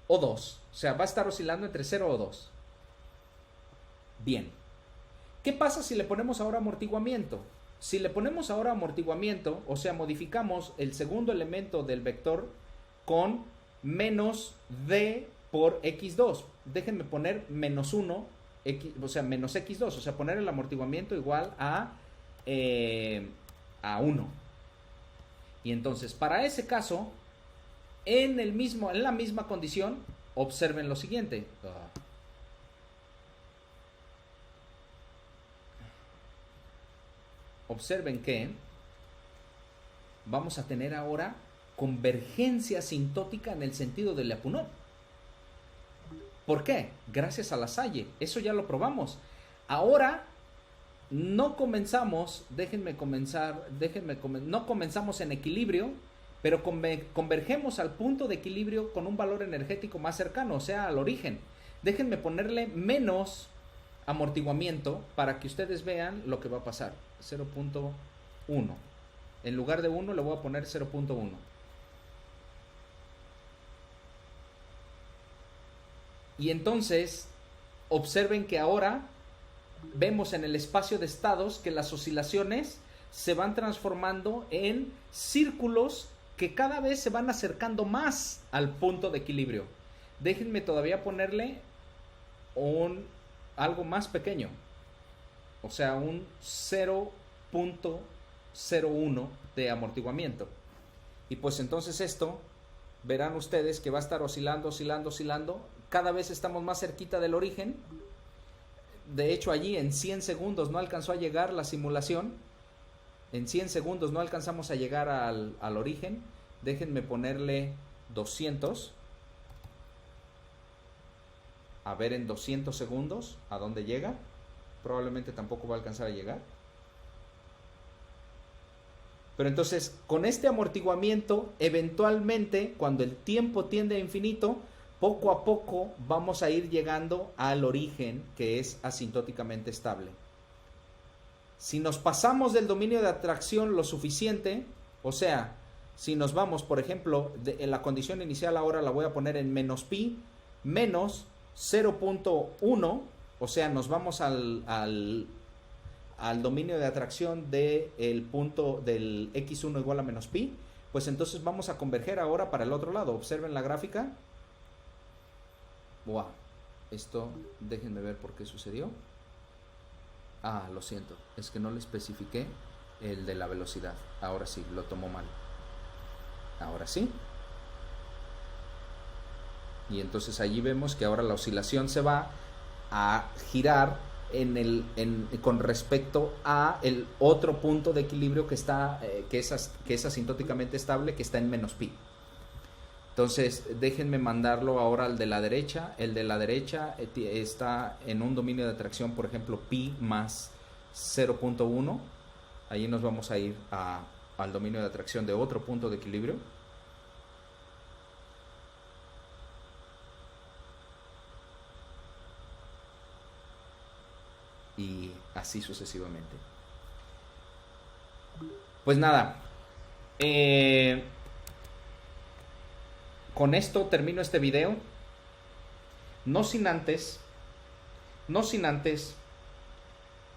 o 2. O sea, va a estar oscilando entre 0 o 2. Bien. ¿Qué pasa si le ponemos ahora amortiguamiento? Si le ponemos ahora amortiguamiento, o sea, modificamos el segundo elemento del vector con menos d por x2. Déjenme poner menos 1, o sea, menos x2, o sea, poner el amortiguamiento igual a 1. Y entonces, para ese caso, en la misma condición, observen lo siguiente. Observen que vamos a tener ahora convergencia asintótica en el sentido de Lyapunov. ¿Por qué? Gracias a Lasalle. Eso ya lo probamos. Ahora no comenzamos, no comenzamos en equilibrio, pero convergemos al punto de equilibrio con un valor energético más cercano, o sea, al origen. Déjenme ponerle menos amortiguamiento para que ustedes vean lo que va a pasar. 0.1. En lugar de 1 le voy a poner 0.1. Y entonces, observen que ahora vemos en el espacio de estados que las oscilaciones se van transformando en círculos que cada vez se van acercando más al punto de equilibrio. Déjenme todavía ponerle algo más pequeño, o sea, un 0.01 de amortiguamiento. Y pues entonces esto, verán ustedes que va a estar oscilando, oscilando, oscilando. Cada vez estamos más cerquita del origen. De hecho, allí en 100 segundos no alcanzó a llegar la simulación. En 100 segundos no alcanzamos a llegar al origen. Déjenme ponerle 200. A ver en 200 segundos a dónde llega. Probablemente tampoco va a alcanzar a llegar. Pero entonces, con este amortiguamiento, eventualmente, cuando el tiempo tiende a infinito, poco a poco vamos a ir llegando al origen, que es asintóticamente estable. Si nos pasamos del dominio de atracción lo suficiente, o sea, si nos vamos, por ejemplo, en la condición inicial ahora la voy a poner en menos pi, menos 0.1, o sea, nos vamos al dominio de atracción del punto del x1 igual a menos pi, pues entonces vamos a converger ahora para el otro lado. Observen la gráfica. Wow, esto, déjenme ver por qué sucedió. Ah, lo siento, es que no le especifiqué el de la velocidad. Ahora sí, lo tomó mal. Ahora sí. Y entonces allí vemos que ahora la oscilación se va a girar con respecto a el otro punto de equilibrio que está que es asintóticamente estable, que está en menos pi. Entonces déjenme mandarlo ahora al de la derecha. El de la derecha está en un dominio de atracción, por ejemplo, pi más 0.1. Allí nos vamos a ir al dominio de atracción de otro punto de equilibrio. Y así sucesivamente. Pues nada, con esto termino este video. No sin antes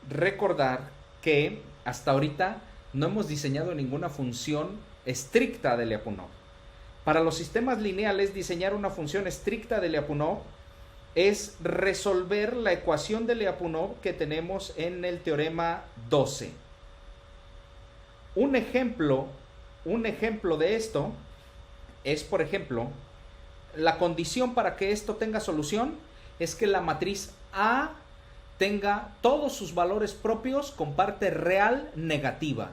recordar que hasta ahorita no hemos diseñado ninguna función estricta de Lyapunov. Para los sistemas lineales, diseñar una función estricta de Lyapunov es resolver la ecuación de Lyapunov que tenemos en el teorema 12. Un ejemplo de esto es, por ejemplo, la condición para que esto tenga solución es que la matriz A tenga todos sus valores propios con parte real negativa.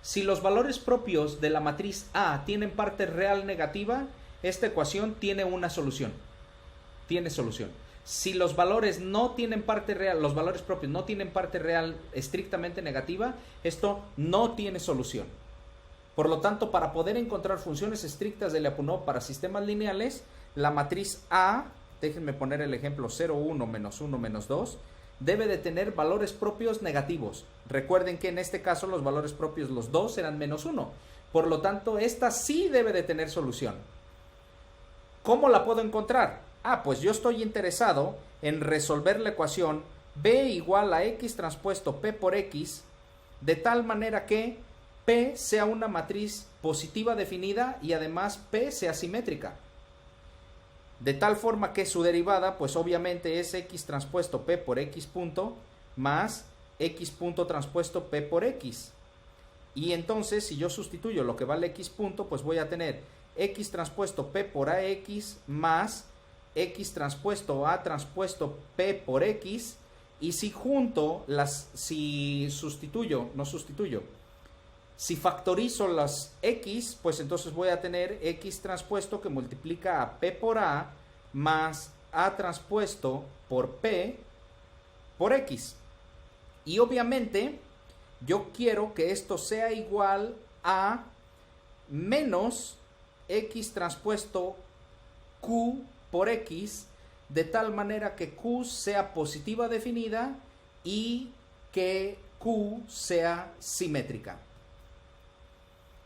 Si los valores propios de la matriz A tienen parte real negativa, esta ecuación tiene una solución. Tiene solución. Si los valores no tienen parte real, los valores propios no tienen parte real estrictamente negativa, esto no tiene solución. Por lo tanto, para poder encontrar funciones estrictas de Lyapunov para sistemas lineales, la matriz A, déjenme poner el ejemplo 0, 1, menos 1, menos 2, debe de tener valores propios negativos. Recuerden que en este caso los valores propios, los 2, eran menos 1. Por lo tanto, esta sí debe de tener solución. ¿Cómo la puedo encontrar? Pues yo estoy interesado en resolver la ecuación B igual a X transpuesto P por X, de tal manera que P sea una matriz positiva definida y además P sea simétrica. De tal forma que su derivada, pues obviamente es X transpuesto P por X punto más X punto transpuesto P por X. Y entonces, si yo sustituyo lo que vale X punto, pues voy a tener X transpuesto P por AX más X transpuesto A transpuesto P por X. Y si si factorizo las X, pues entonces voy a tener X transpuesto que multiplica a P por A más A transpuesto por P por X. Y obviamente yo quiero que esto sea igual a menos X transpuesto Q por X, de tal manera que Q sea positiva definida y que Q sea simétrica.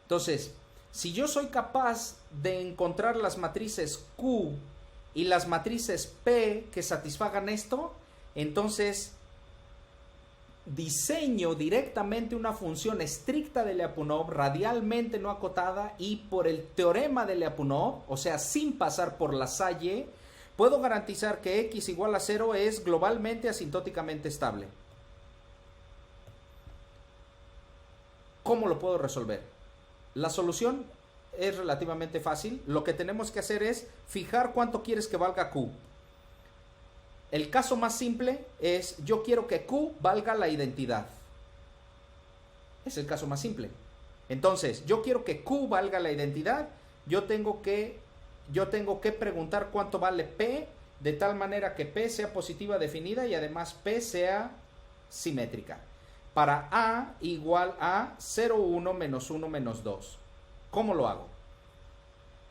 Entonces, si yo soy capaz de encontrar las matrices Q y las matrices P que satisfagan esto, entonces diseño directamente una función estricta de Lyapunov, radialmente no acotada, y por el teorema de Lyapunov, o sea, sin pasar por la Salle, puedo garantizar que x igual a 0 es globalmente asintóticamente estable. ¿Cómo lo puedo resolver? La solución es relativamente fácil. Lo que tenemos que hacer es fijar cuánto quieres que valga Q. El caso más simple es, yo quiero que Q valga la identidad. Es el caso más simple. Entonces, yo quiero que Q valga la identidad. Yo tengo que preguntar cuánto vale P, de tal manera que P sea positiva definida y además P sea simétrica. Para A igual a 0, 1, menos 1, menos 2. ¿Cómo lo hago?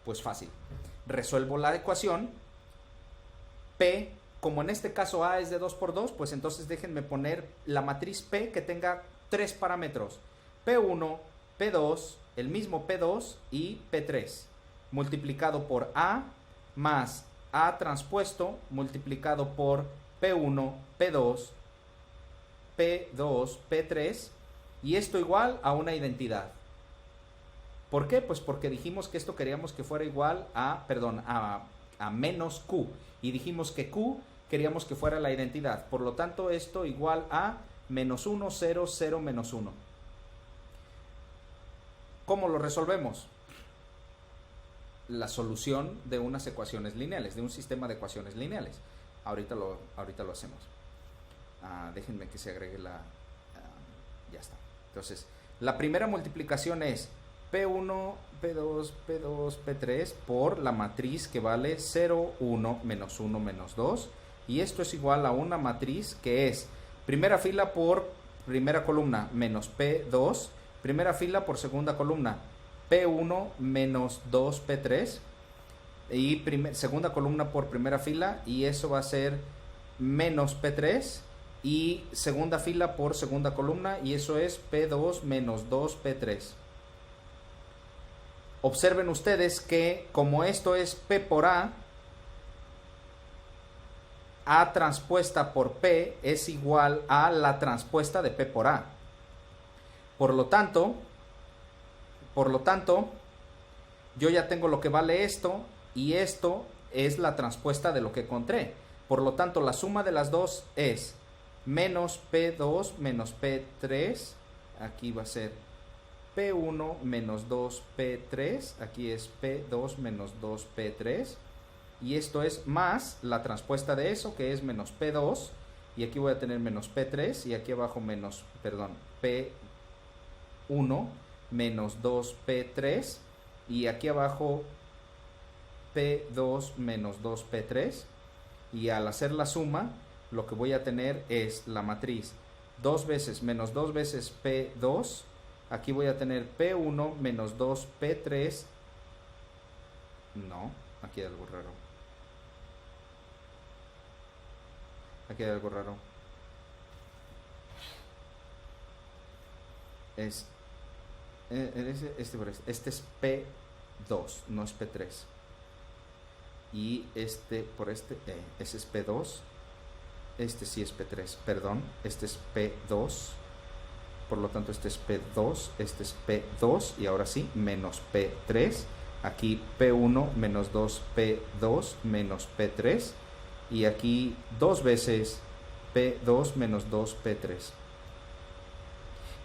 Pues fácil. Resuelvo la ecuación. P, como en este caso A es de 2 por 2, pues entonces déjenme poner la matriz P que tenga 3 parámetros. P1, P2, el mismo P2 y P3. Multiplicado por A más A transpuesto multiplicado por P1, P2, P2, P3, y esto igual a una identidad. ¿Por qué? Pues porque dijimos que esto queríamos que fuera igual a, a menos Q, y dijimos que Q queríamos que fuera la identidad. Por lo tanto, esto igual a menos 1, 0, 0, menos 1. ¿Cómo lo resolvemos? La solución de unas ecuaciones lineales, de un sistema de ecuaciones lineales. Ahorita lo hacemos. Déjenme que se agregue ya está. Entonces, la primera multiplicación es P1, P2, P2, P3 por la matriz que vale 0, 1, menos 1, menos 2. Y esto es igual a una matriz que es primera fila por primera columna menos P2, primera fila por segunda columna P1 menos 2 P3 y segunda columna por primera fila, y eso va a ser menos P3, y segunda fila por segunda columna, y eso es P2 menos 2 P3. Observen ustedes que como esto es P por A transpuesta por P es igual a la transpuesta de P por A. Por lo tanto, yo ya tengo lo que vale esto, y esto es la transpuesta de lo que encontré. Por lo tanto, la suma de las dos es menos P2 menos P3, aquí va a ser P1 menos 2 P3, aquí es P2 menos 2 P3, y esto es más la transpuesta de eso, que es menos P2, y aquí voy a tener menos P3, y aquí abajo P1 menos 2 P3, y aquí abajo P2 menos 2 P3, y al hacer la suma lo que voy a tener es la matriz 2 veces menos 2 veces P2, aquí voy a tener P1 menos 2 P3, no, aquí hay algo raro, este es P2, no es P3, y ese es P2, este sí es P3, perdón, este es P2, por lo tanto este es P2, este es P2, y ahora sí, menos P3, aquí P1 menos 2 P2 menos P3, y aquí 2 veces P2 menos 2 P3.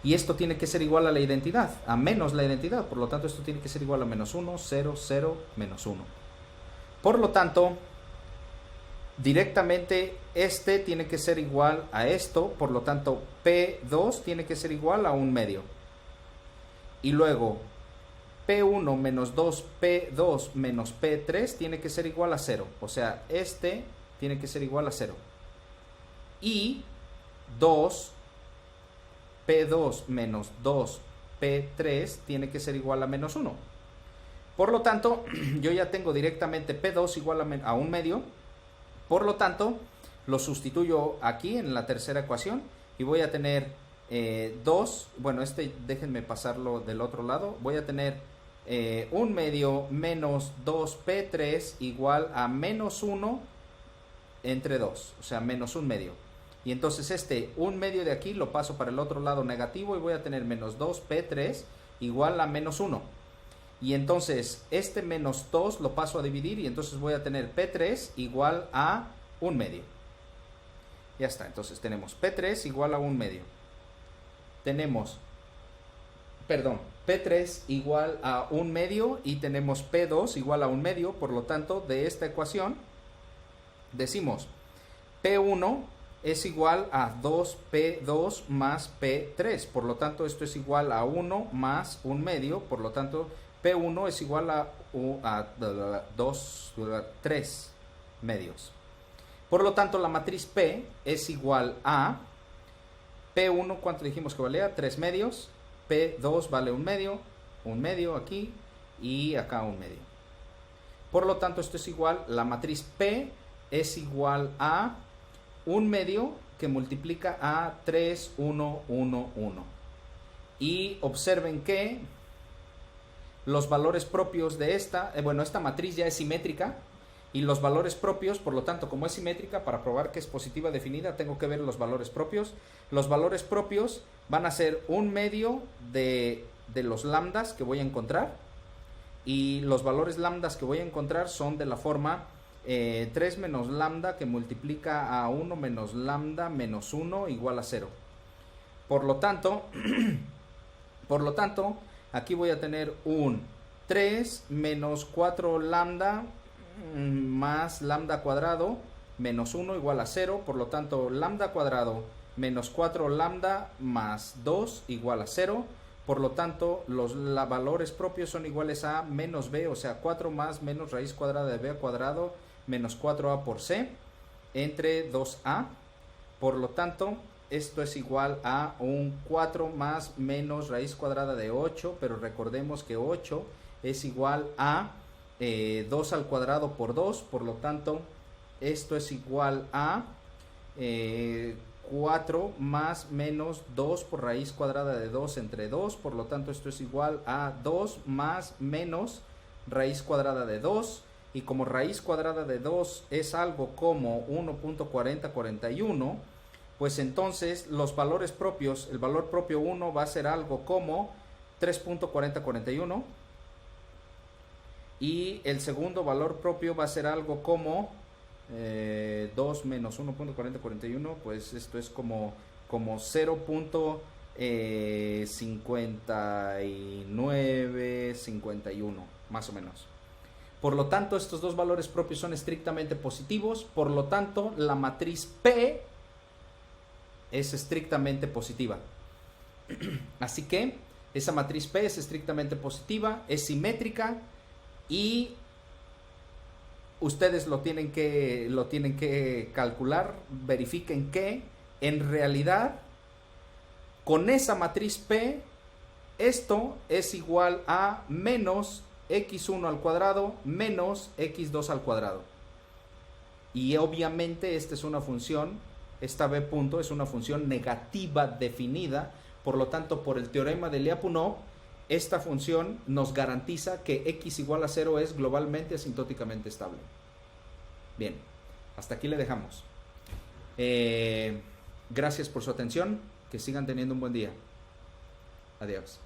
Y esto tiene que ser igual a la identidad, a menos la identidad, por lo tanto esto tiene que ser igual a menos 1, 0, 0, menos 1. Por lo tanto, directamente este tiene que ser igual a esto, por lo tanto P2 tiene que ser igual a 1 medio. Y luego P1 menos 2 P2 menos P3 tiene que ser igual a 0, o sea, este tiene que ser igual a 0. Y 2 P2 menos 2P3 tiene que ser igual a menos 1. Por lo tanto, yo ya tengo directamente P2 igual a 1 medio. Por lo tanto, lo sustituyo aquí en la tercera ecuación y voy a tener 2, bueno, déjenme pasarlo del otro lado. Voy a tener 1 medio menos 2P3 igual a menos 1 entre 2, o sea, menos 1 medio. Y entonces 1 medio de aquí lo paso para el otro lado negativo y voy a tener menos 2P3 igual a menos 1. Y entonces menos 2 lo paso a dividir y entonces voy a tener P3 igual a 1 medio. Ya está, entonces tenemos P3 igual a 1 medio. Tenemos, P3 igual a 1 medio y tenemos P2 igual a 1 medio. Por lo tanto, de esta ecuación decimos P1 es igual a 2P2 más P3. Por lo tanto, esto es igual a 1 más 1 medio. Por lo tanto, P1 es igual a 3 medios. Por lo tanto, la matriz P es igual a P1, ¿cuánto dijimos que valía? 3 medios. P2 vale 1 medio aquí y acá 1 medio. Por lo tanto, esto es igual, la matriz P es igual a 1 medio que multiplica a 3, 1, 1, 1. Y observen que los valores propios de esta matriz ya es simétrica. Y los valores propios, por lo tanto, como es simétrica, para probar que es positiva definida, tengo que ver los valores propios. Los valores propios van a ser 1 medio de los lambdas que voy a encontrar. Y los valores lambdas que voy a encontrar son de la forma 3 menos lambda que multiplica a 1 menos lambda menos 1 igual a 0. Por lo tanto, aquí voy a tener un 3 menos 4 lambda más lambda cuadrado menos 1 igual a 0. Por lo tanto, lambda cuadrado menos 4 lambda más 2 igual a 0. Por lo tanto, los valores propios son iguales a menos b, o sea, 4 más menos raíz cuadrada de b al cuadrado menos 4a por c entre 2a. Por lo tanto, esto es igual a un 4 más menos raíz cuadrada de 8, pero recordemos que 8 es igual a 2 al cuadrado por 2, por lo tanto, esto es igual a 4 más menos 2 por raíz cuadrada de 2 entre 2, por lo tanto, esto es igual a 2 más menos raíz cuadrada de 2, y como raíz cuadrada de 2 es algo como 1.4041, pues entonces los valores propios, el valor propio 1 va a ser algo como 3.4041, y el segundo valor propio va a ser algo como 2 menos 1.4041, pues esto es como 0.5951, más o menos. Por lo tanto, estos dos valores propios son estrictamente positivos, por lo tanto, la matriz P es estrictamente positiva. Así que esa matriz P es estrictamente positiva, es simétrica y ustedes lo tienen que calcular. Verifiquen que en realidad con esa matriz P esto es igual a menos x1 al cuadrado menos x2 al cuadrado. Y obviamente esta es una función, esta b punto es una función negativa definida, por lo tanto, por el teorema de Lyapunov, esta función nos garantiza que x igual a 0 es globalmente asintóticamente estable. Bien, hasta aquí le dejamos. Gracias por su atención, que sigan teniendo un buen día. Adiós.